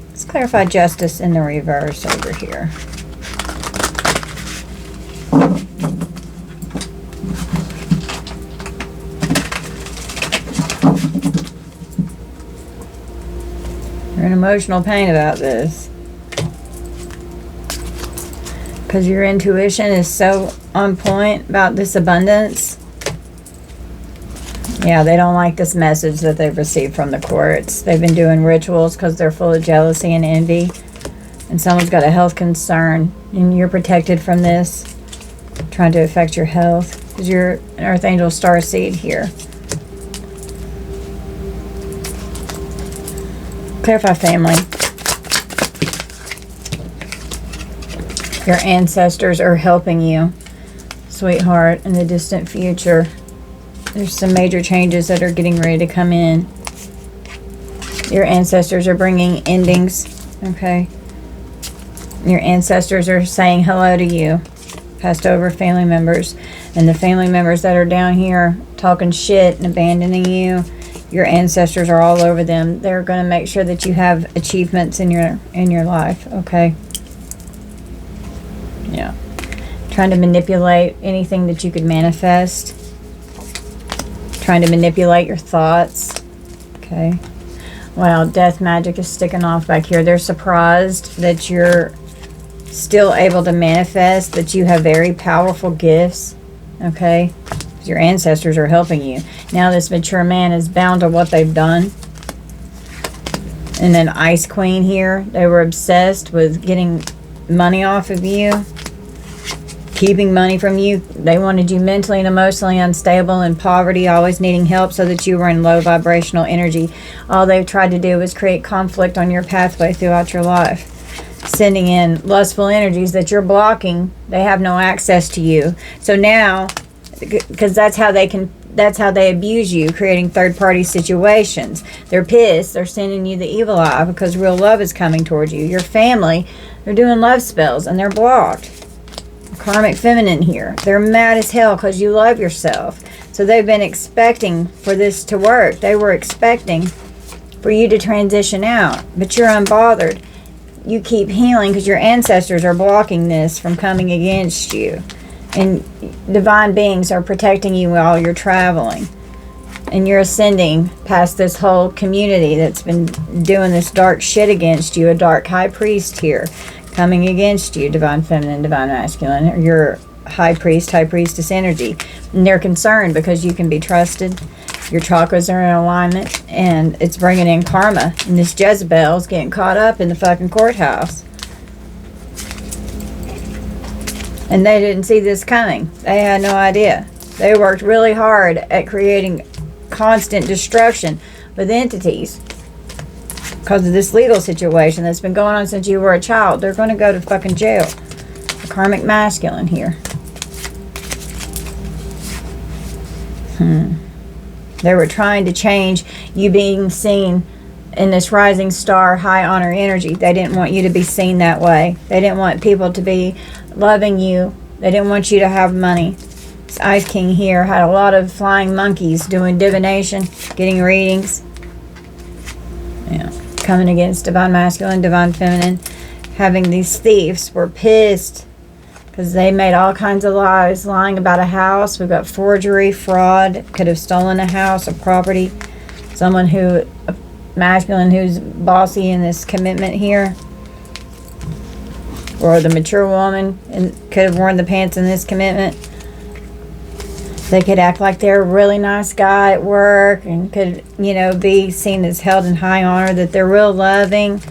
Let's clarify justice in the reverse over here. You're in emotional pain about this. Because your intuition is so on point about this abundance. Yeah, they don't like this message that they've received from the courts. They've been doing rituals because they're full of jealousy and envy. And someone's got a health concern. And you're protected from this. Trying to affect your health. Because you're an Earth Angel Star Seed here. Clarify family. Your ancestors are helping you, sweetheart, in the distant future. There's some major changes that are getting ready to come in. Your ancestors are bringing endings, okay? Your ancestors are saying hello to you, passed over family members. And the family members that are down here talking shit and abandoning you, your ancestors are all over them. They're going to make sure that you have achievements in your life, okay? Yeah. Trying to manipulate anything that you could manifest. Trying to manipulate your thoughts. Okay. Wow, death magic is sticking off back here. They're surprised that you're still able to manifest, that you have very powerful gifts. Okay. Your ancestors are helping you. Now this mature man is bound to what they've done. And then Ice Queen here. They were obsessed with getting money off of you. keeping money from you. They wanted you mentally and emotionally unstable, in poverty, always needing help, so that you were in low vibrational energy. All they've tried to do is create conflict on your pathway throughout your life, sending in lustful energies that you're blocking. They have no access to you. So now, because that's how they abuse you, creating third-party situations. They're pissed. They're sending you the evil eye because real love is coming towards you. Your family, they're doing love spells and they're blocked. Karmic feminine here. They're mad as hell because you love yourself. So they've been expecting for this to work. They were expecting for you to transition out, but you're unbothered. You keep healing because your ancestors are blocking this from coming against you. And divine beings are protecting you while you're traveling. And you're ascending past this whole community that's been doing this dark shit against you. A dark high priest here coming against you, divine feminine, divine masculine, or your high priest, high priestess energy. And they're concerned because you can be trusted. Your chakras are in alignment, and it's bringing in karma. And this Jezebel's getting caught up in the fucking courthouse. And they didn't see this coming. They had no idea. They worked really hard at creating constant destruction with entities because of this legal situation that's been going on since you were a child. They're going to go to fucking jail. The karmic masculine here. They were trying to change you being seen in this rising star, high honor energy. They didn't want you to be seen that way. They didn't want people to be loving you. They didn't want you to have money. This Ice King here had a lot of flying monkeys doing divination, getting readings. Yeah. Coming against divine masculine, divine feminine. Having these thieves were pissed because they made all kinds of lies, lying about a house. We've got forgery, fraud, could have stolen a house, a property. Someone who, a masculine who's bossy in this commitment here. Or the mature woman and could have worn the pants in this commitment. They could act like they're a really nice guy at work and could, be seen as held in high honor, that they're real loving.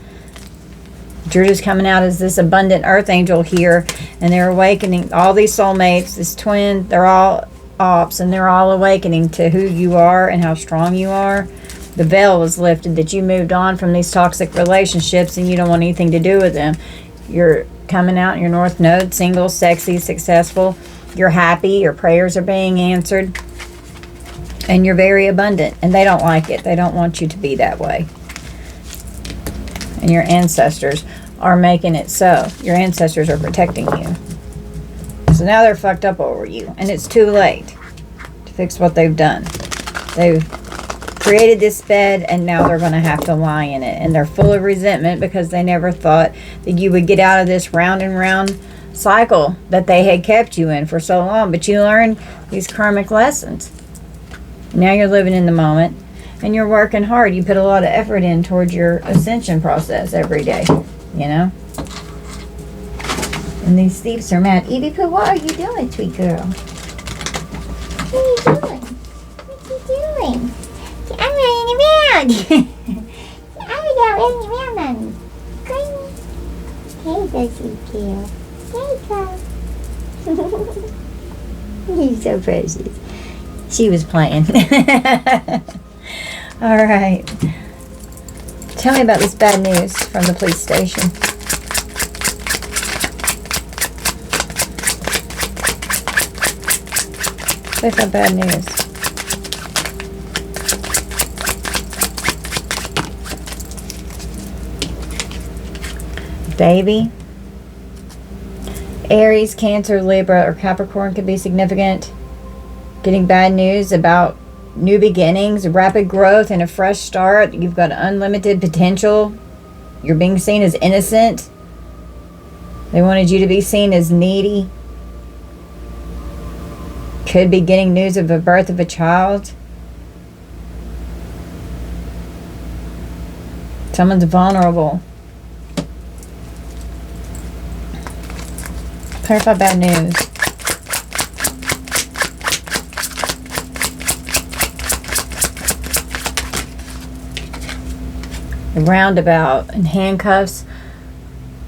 But you're just coming out as this abundant earth angel here, and they're awakening. All these soulmates, this twin, they're all ops, and they're all awakening to who you are and how strong you are. The veil was lifted, that you moved on from these toxic relationships and you don't want anything to do with them. You're coming out in your North Node, single, sexy, successful. You're happy, your prayers are being answered, and you're very abundant, and they don't like it. They don't want you to be that way. And your ancestors are making it so. Your ancestors are protecting you. So now they're fucked up over you, and it's too late to fix what they've done. They've created this bed, and now they're going to have to lie in it, and they're full of resentment because they never thought that you would get out of this round and round cycle that they had kept you in for so long. But you learned these karmic lessons. Now you're living in the moment, and you're working hard. You put a lot of effort in towards your ascension process every day, And these thieves are mad. Evie Pooh, what are you doing, sweet girl? What are you doing? What are you doing? I'm running around. I'm running around, Mommy. Hey, that's sweet girl. There you go. You're so precious. She was playing. All right. Tell me about this bad news from the police station. What's that bad news? Baby. Aries, Cancer, Libra, or Capricorn could be significant. Getting bad news about new beginnings, rapid growth, and a fresh start. You've got unlimited potential. You're being seen as innocent. They wanted you to be seen as needy. Could be getting news of the birth of a child. Someone's vulnerable. Clarify bad news. A roundabout and handcuffs.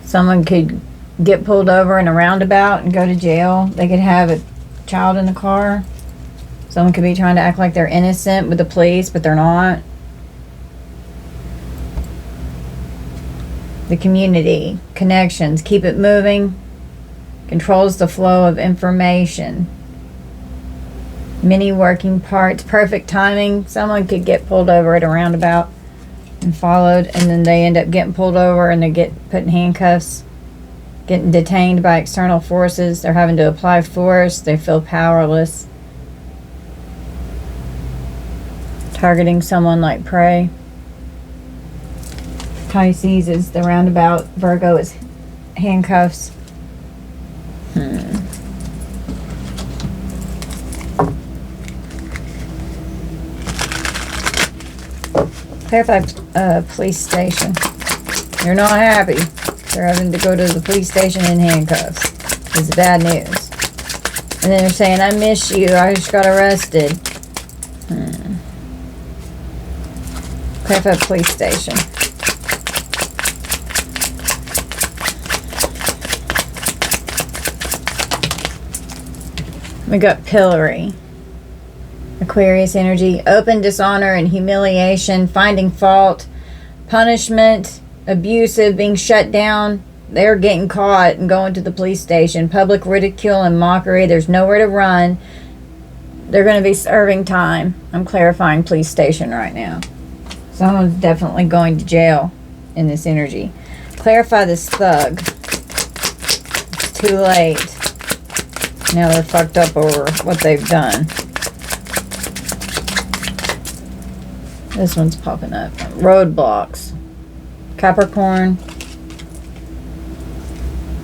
Someone could get pulled over in a roundabout and go to jail. They could have a child in the car. Someone could be trying to act like they're innocent with the police, but they're not. The community, connections, keep it moving, controls the flow of information. Many working parts, perfect timing. Someone could get pulled over at a roundabout and followed, and then they end up getting pulled over and they get put in handcuffs, getting detained by external forces. They're having to apply force. They feel powerless. Targeting someone like prey. Pisces is the roundabout. Virgo is handcuffs. Clarify police station. You're not happy. They're having to go to the police station in handcuffs. It's bad news. And then they're saying, I miss you. I just got arrested. Clarify police station. We got pillory. Aquarius energy, open dishonor and humiliation, finding fault, punishment, abusive, being shut down. They're getting caught and going to the police station. Public ridicule and mockery. There's nowhere to run. They're going to be serving time. I'm clarifying police station right now. Someone's definitely going to jail in this energy. Clarify this thug. It's too late. Now they're fucked up over what they've done. This one's popping up. Roadblocks. Capricorn.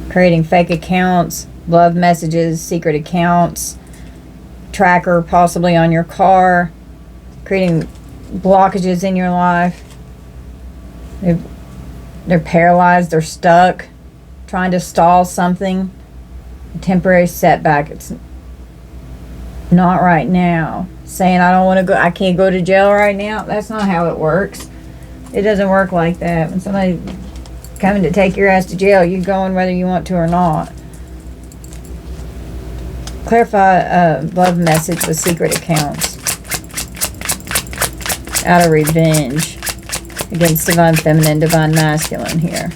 Creating fake accounts. Love messages. Secret accounts. Tracker possibly on your car. Creating blockages in your life. They're paralyzed. They're stuck. Trying to stall something. A temporary setback. It's not right now. Saying I don't want to go, I can't go to jail right now. That's not how it works. It doesn't work like that. When somebody's coming to take your ass to jail, you're going whether you want to or not. Clarify love message with secret accounts. Out of revenge against divine feminine, divine masculine here.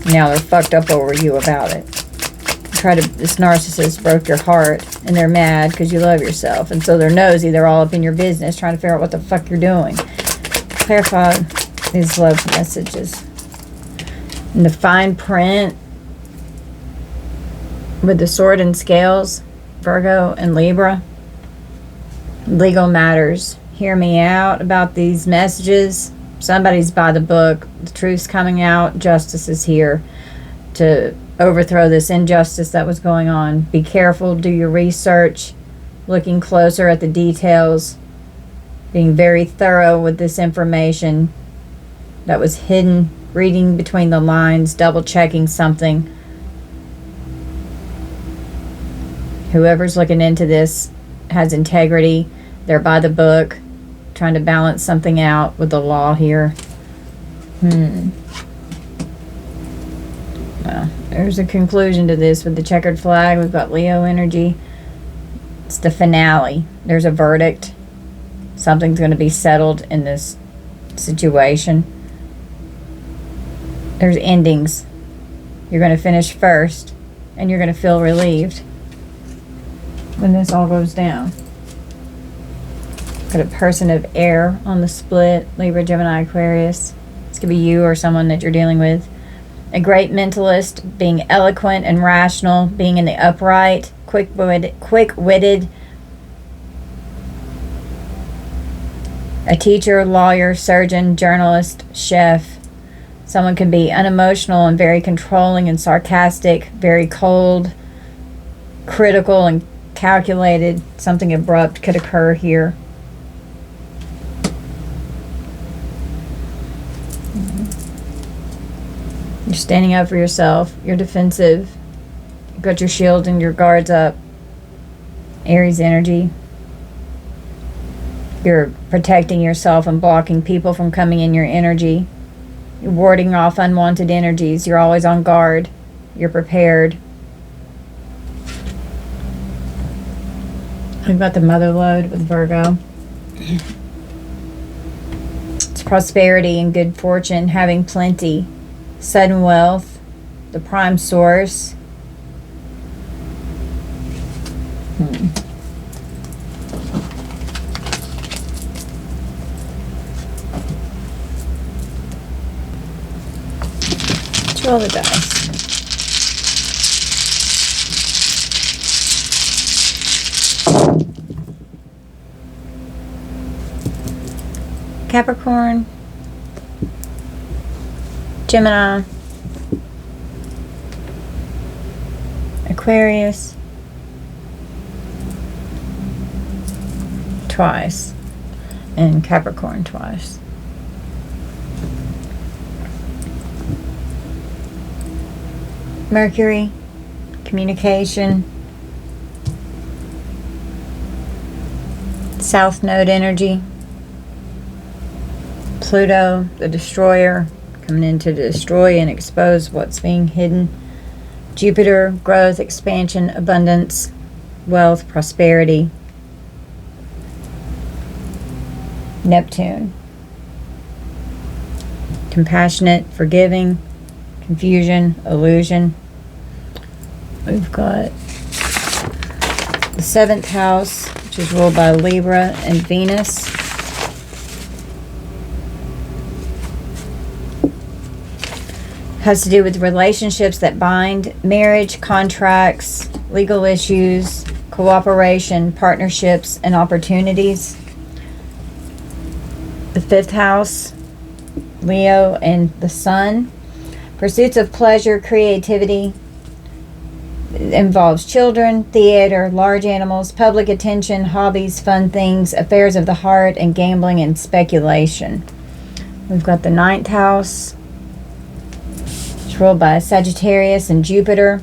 Now they're fucked up over you about it. This narcissist broke your heart and they're mad because you love yourself, and so they're nosy. They're all up in your business trying to figure out what the fuck you're doing. Clarify these love messages. And the fine print with the sword and scales, Virgo and Libra. Legal matters. Hear me out about these messages. Somebody's by the book. The truth's coming out. Justice is here to overthrow this injustice that was going on. Be careful, do your research, looking closer at the details, being very thorough with this information that was hidden, reading between the lines, double checking something. Whoever's looking into this has integrity. They're by the book, trying to balance something out with the law here. Well, there's a conclusion to this with the checkered flag. We've got Leo energy. It's the finale. There's a verdict. Something's going to be settled in this situation. There's endings. You're going to finish first, and you're going to feel relieved when this all goes down. Got a person of air on the split. Libra, Gemini, Aquarius. This could be you or someone that you're dealing with. A great mentalist, being eloquent and rational, being in the upright, quick-witted. A teacher, lawyer, surgeon, journalist, chef. Someone can be unemotional and very controlling and sarcastic, very cold, critical and calculated. Something abrupt could occur here. You're standing up for yourself. You're defensive. You've got your shield and your guards up. Aries energy. You're protecting yourself and blocking people from coming in your energy. You're warding off unwanted energies. You're always on guard. You're prepared. We've got the mother lode with Virgo. It's prosperity and good fortune, having plenty, sudden wealth, the prime source. Let's roll the dice. Capricorn, Gemini, Aquarius, twice, and Capricorn twice. Mercury, communication, South Node energy. Pluto, the destroyer, coming in to destroy and expose what's being hidden. Jupiter, growth, expansion, abundance, wealth, prosperity. Neptune, compassionate, forgiving, confusion, illusion. We've got the 7th house, which is ruled by Libra and Venus. Has to do with relationships that bind, marriage, contracts, legal issues, cooperation, partnerships, and opportunities. The 5th house, Leo and the Sun. Pursuits of pleasure, creativity. It involves children, theater, large animals, public attention, hobbies, fun things, affairs of the heart, and gambling and speculation. We've got the 9th house. It's ruled by Sagittarius and Jupiter.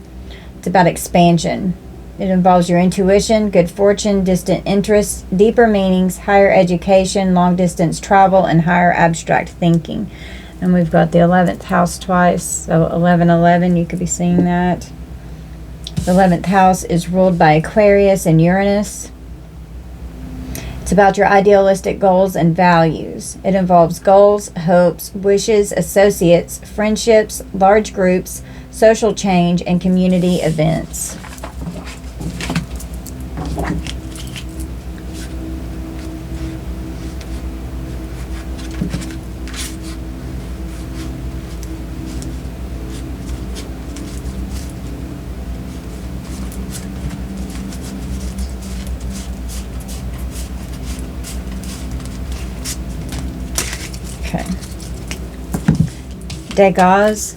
It's about expansion. It involves your intuition, good fortune, distant interests, deeper meanings, higher education, long distance travel, and higher abstract thinking. And we've got the 11th house twice, so 1111, you could be seeing that. The 11th house is ruled by Aquarius and Uranus. It's about your idealistic goals and values. It involves goals, hopes, wishes, associates, friendships, large groups, social change, and community events. Okay. Degas.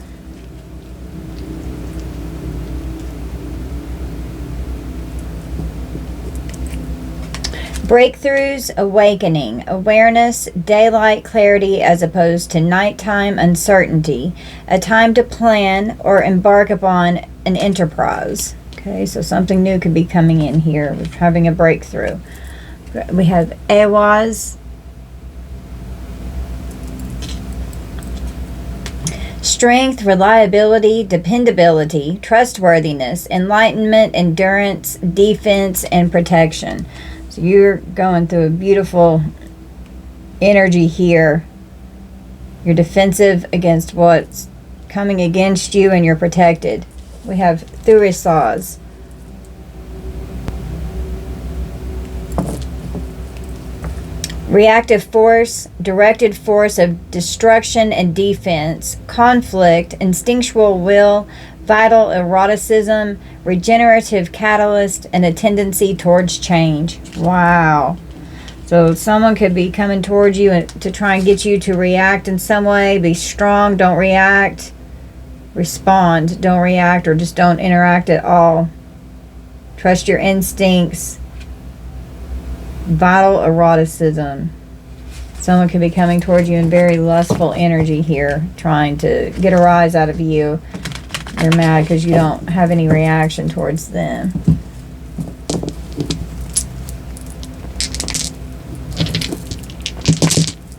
Breakthroughs, awakening, awareness, daylight clarity as opposed to nighttime uncertainty. A time to plan or embark upon an enterprise. Okay, so something new could be coming in here. We're having a breakthrough. We have Awaz. Strength, reliability, dependability, trustworthiness, enlightenment, endurance, defense, and protection. So you're going through a beautiful energy here. You're defensive against what's coming against you, and you're protected. We have Thurisaz. Reactive force, directed force of destruction and defense, conflict, instinctual will, vital eroticism, regenerative catalyst, and a tendency towards change. Wow. So someone could be coming towards you to try and get you to react in some way. Be strong, don't react. Respond, don't react, or just don't interact at all. Trust your instincts. Vital eroticism. Someone could be coming towards you in very lustful energy here, trying to get a rise out of you. They're mad because you don't have any reaction towards them.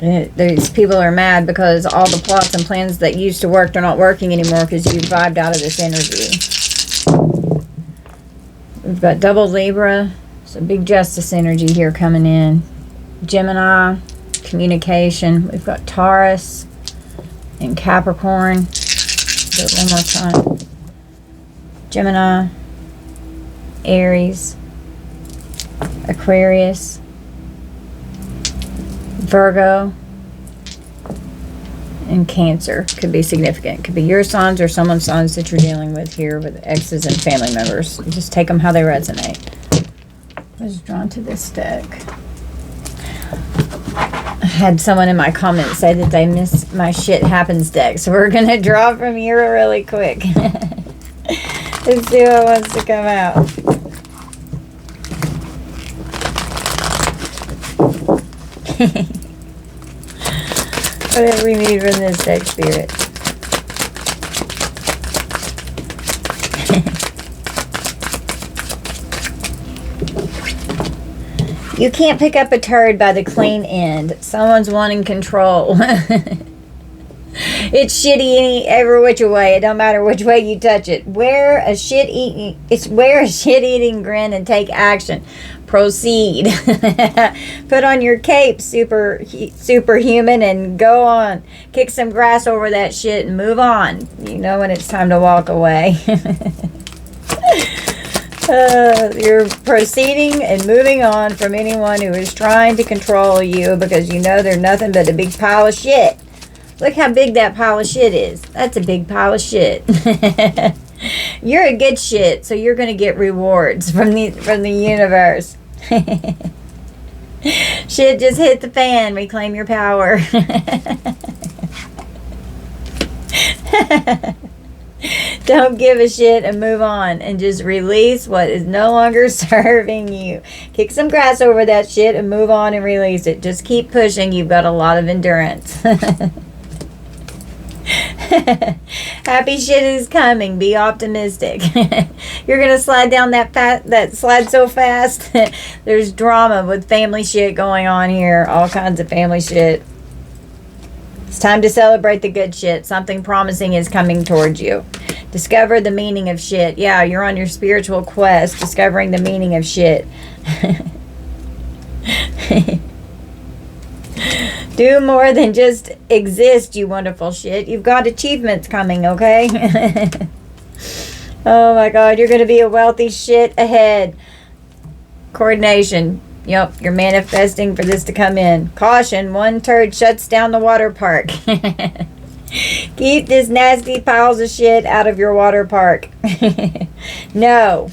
These people are mad because all the plots and plans that used to work are not working anymore because you vibed out of this energy. We've got double Libra. So big justice energy here coming in. Gemini, communication. We've got Taurus and Capricorn. Do it one more time. Gemini, Aries, Aquarius, Virgo, and Cancer. Could be significant. Could be your signs or someone's signs that you're dealing with here with exes and family members. Just take them how they resonate. I was drawn to this deck. I had someone in my comments say that they missed my shit happens deck, so we're gonna draw from here really quick. Let's see what wants to come out. What do we need from this deck, Spirit? You can't pick up a turd by the clean end. Someone's wanting control. It's shitty every which way. It don't matter which way you touch it. Wear a shit-eating grin and take action. Proceed. Put on your cape, superhuman, and go on. Kick some grass over that shit and move on. You know when it's time to walk away. You're proceeding and moving on from anyone who is trying to control you because you know they're nothing but a big pile of shit. Look how big that pile of shit is. That's a big pile of shit. You're a good shit, so you're going to get rewards from the universe. Shit just hit the fan. Reclaim your power. Don't give a shit and move on and just release what is no longer serving you. Kick some grass over that shit and move on and release it. Just keep pushing. You've got a lot of endurance. Happy shit is coming. Be optimistic. You're gonna slide down that slide so fast. There's drama with family shit going on here. All kinds of family shit. It's time to celebrate the good shit. Something promising is coming towards you. Discover the meaning of shit. Yeah, you're on your spiritual quest, discovering the meaning of shit. Do more than just exist, you wonderful shit. You've got achievements coming, okay? Oh my God, you're going to be a wealthy shit ahead. Coordination. Yep, you're manifesting for this to come in. Caution, one turd shuts down the water park. Keep this nasty piles of shit out of your water park. No.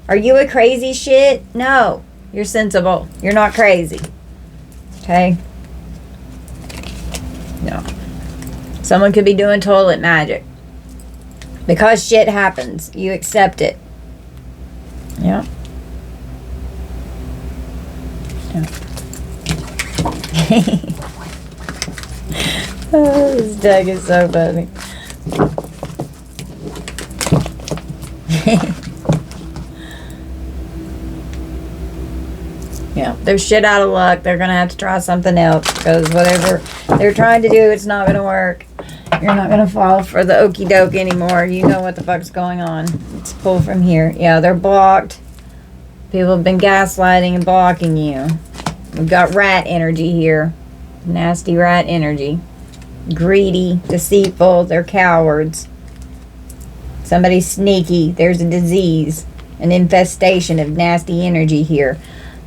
Are you a crazy shit? No. You're sensible. You're not crazy. Okay? No. Someone could be doing toilet magic. Because shit happens. You accept it. Yeah. Oh, this deck is so funny. Yeah, they're shit out of luck. They're gonna have to try something else because whatever they're trying to do, it's not gonna work. You're not gonna fall for the okie doke anymore. You know what the fuck's going on. Let's pull from here. Yeah, they're blocked. People have been gaslighting and blocking you. We've got rat energy here. Nasty rat energy. Greedy, deceitful, they're cowards. Somebody's sneaky. There's a disease. An infestation of nasty energy here.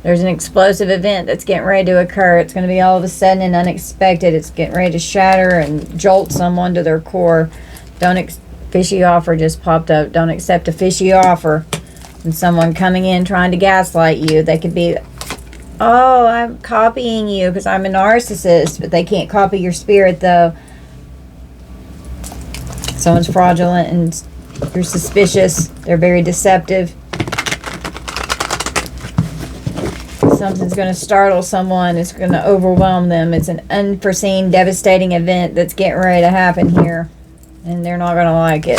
There's an explosive event that's getting ready to occur. It's going to be all of a sudden and unexpected. It's getting ready to shatter and jolt someone to their core. Fishy offer just popped up. Don't accept a fishy offer. And someone coming in trying to gaslight you. They could be, oh, I'm copying you because I'm a narcissist. But they can't copy your spirit, though. Someone's fraudulent and you're suspicious. They're very deceptive. Something's going to startle someone. It's going to overwhelm them. It's an unforeseen, devastating event that's getting ready to happen here. And they're not going to like it.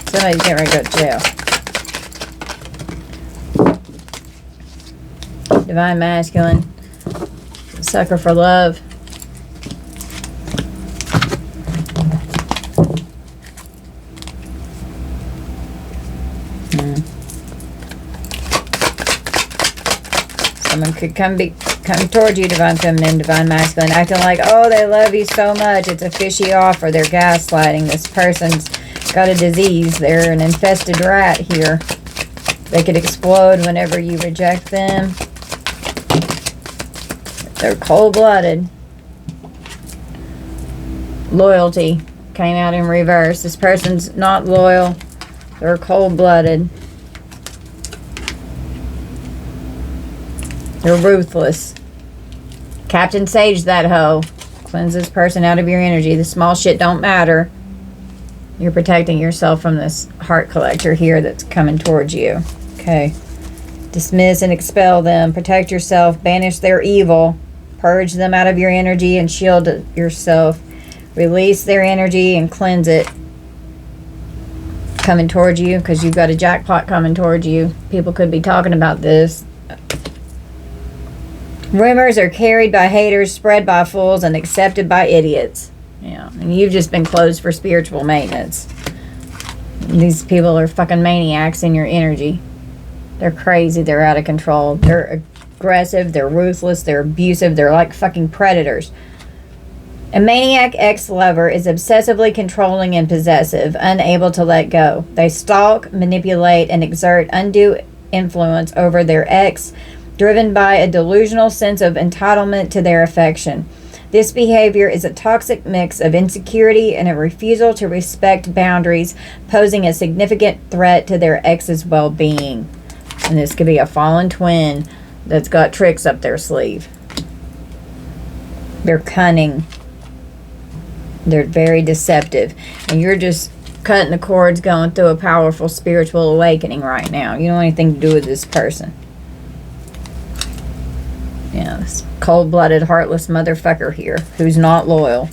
Somebody's getting ready to go to jail. Divine Masculine. Sucker for love. Someone could come towards you, divine feminine, divine masculine, acting like, oh, they love you so much. It's a fishy offer. They're gaslighting. This person's got a disease. They're an infested rat here. They could explode whenever you reject them. They're cold-blooded. Loyalty came out in reverse. This person's not loyal. They're cold-blooded. They're ruthless. Captain Sage that hoe. Cleanse this person out of your energy. The small shit don't matter. You're protecting yourself from this heart collector here that's coming towards you. Okay. Dismiss and expel them. Protect yourself. Banish their evil. Purge them out of your energy and shield yourself. Release their energy and cleanse it. Coming towards you because you've got a jackpot coming towards you. People could be talking about this. Rumors are carried by haters, spread by fools, and accepted by idiots. Yeah, and you've just been closed for spiritual maintenance. These people are fucking maniacs in your energy. They're crazy. They're out of control. They're aggressive. They're ruthless. They're abusive. They're like fucking predators. A maniac ex-lover is obsessively controlling and possessive, unable to let go. They stalk, manipulate, and exert undue influence over their ex, driven by a delusional sense of entitlement to their affection. This behavior is a toxic mix of insecurity and a refusal to respect boundaries, posing a significant threat to their ex's well-being. And this could be a fallen twin that's got tricks up their sleeve. They're cunning. They're very deceptive. And you're just cutting the cords, going through a powerful spiritual awakening right now. You don't want anything to do with this person. Yeah, this cold-blooded, heartless motherfucker here who's not loyal.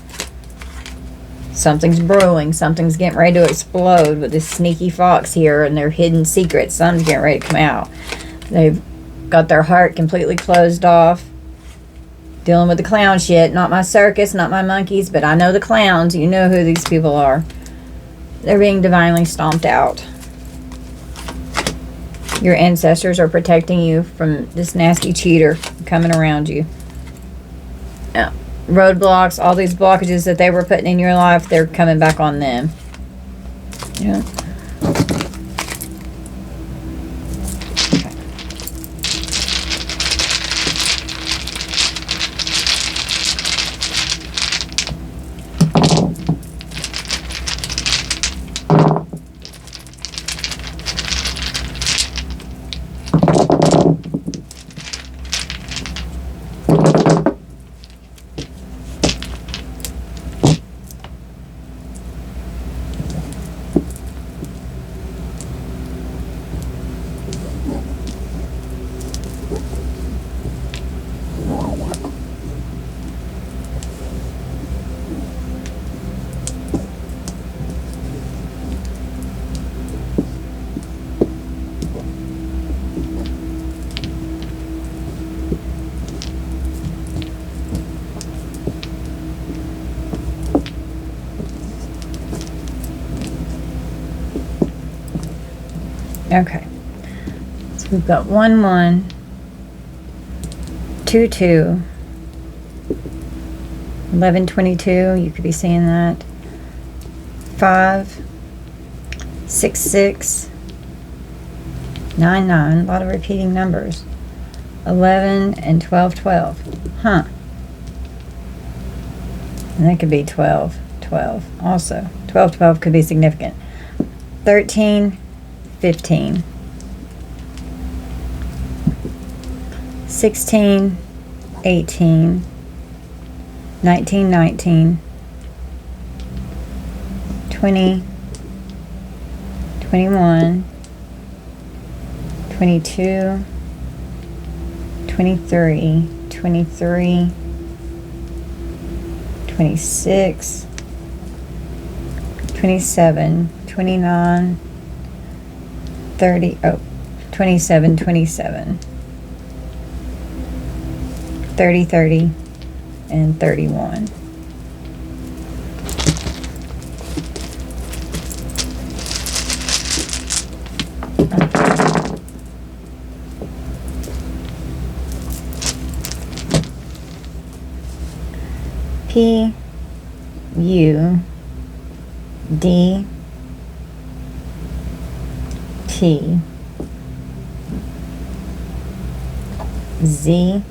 Something's brewing. Something's getting ready to explode with this sneaky fox here and their hidden secrets. Something's getting ready to come out. They've got their heart completely closed off. Dealing with the clown shit. Not my circus, not my monkeys, but I know the clowns. You know who these people are. They're being divinely stomped out. Your ancestors are protecting you from this nasty cheater coming around you. Yeah. Roadblocks, all these blockages that they were putting in your life, they're coming back on them. Yeah. Okay, so we've got 1 1, 2 2, 11 22. You could be seeing that. 5 6 6, 9 9. A lot of repeating numbers. 11 and 12 12. Huh. And that could be 12 12 also. 12 12 could be significant. 13 15, 16, 18, 19 19, 20, 21, 22, 23, 23, 26, 27, 29, 30, 27, 27, 30, 30, and 31. P U D T Z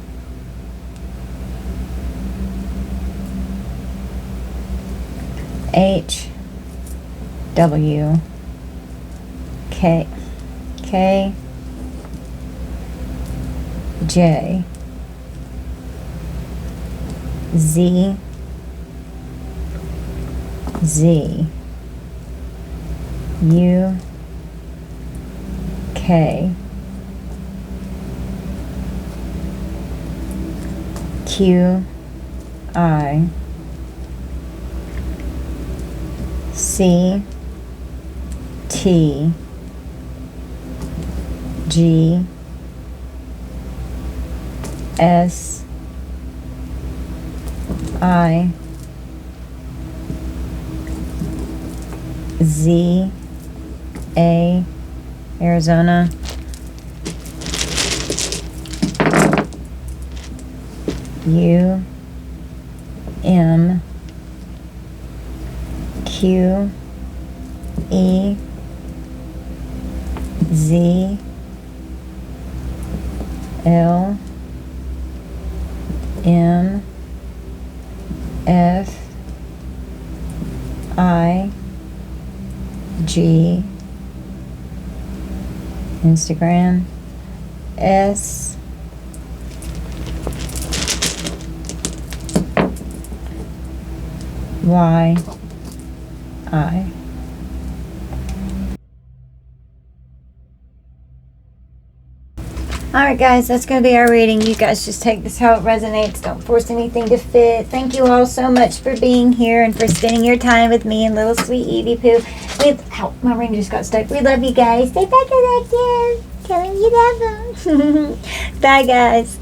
H W K K J Z Z U K Q I C T G S I Z A Arizona U M Q E Z L M F I G Instagram S Y I. Alright guys, that's going to be our reading. You guys just take this how it resonates. Don't force anything to fit. Thank you all so much for being here and for spending your time with me and little sweet Evie Pooh. Ow, my ring just got stuck. We love you guys. Stay back in that. Tell them you love them. Bye guys.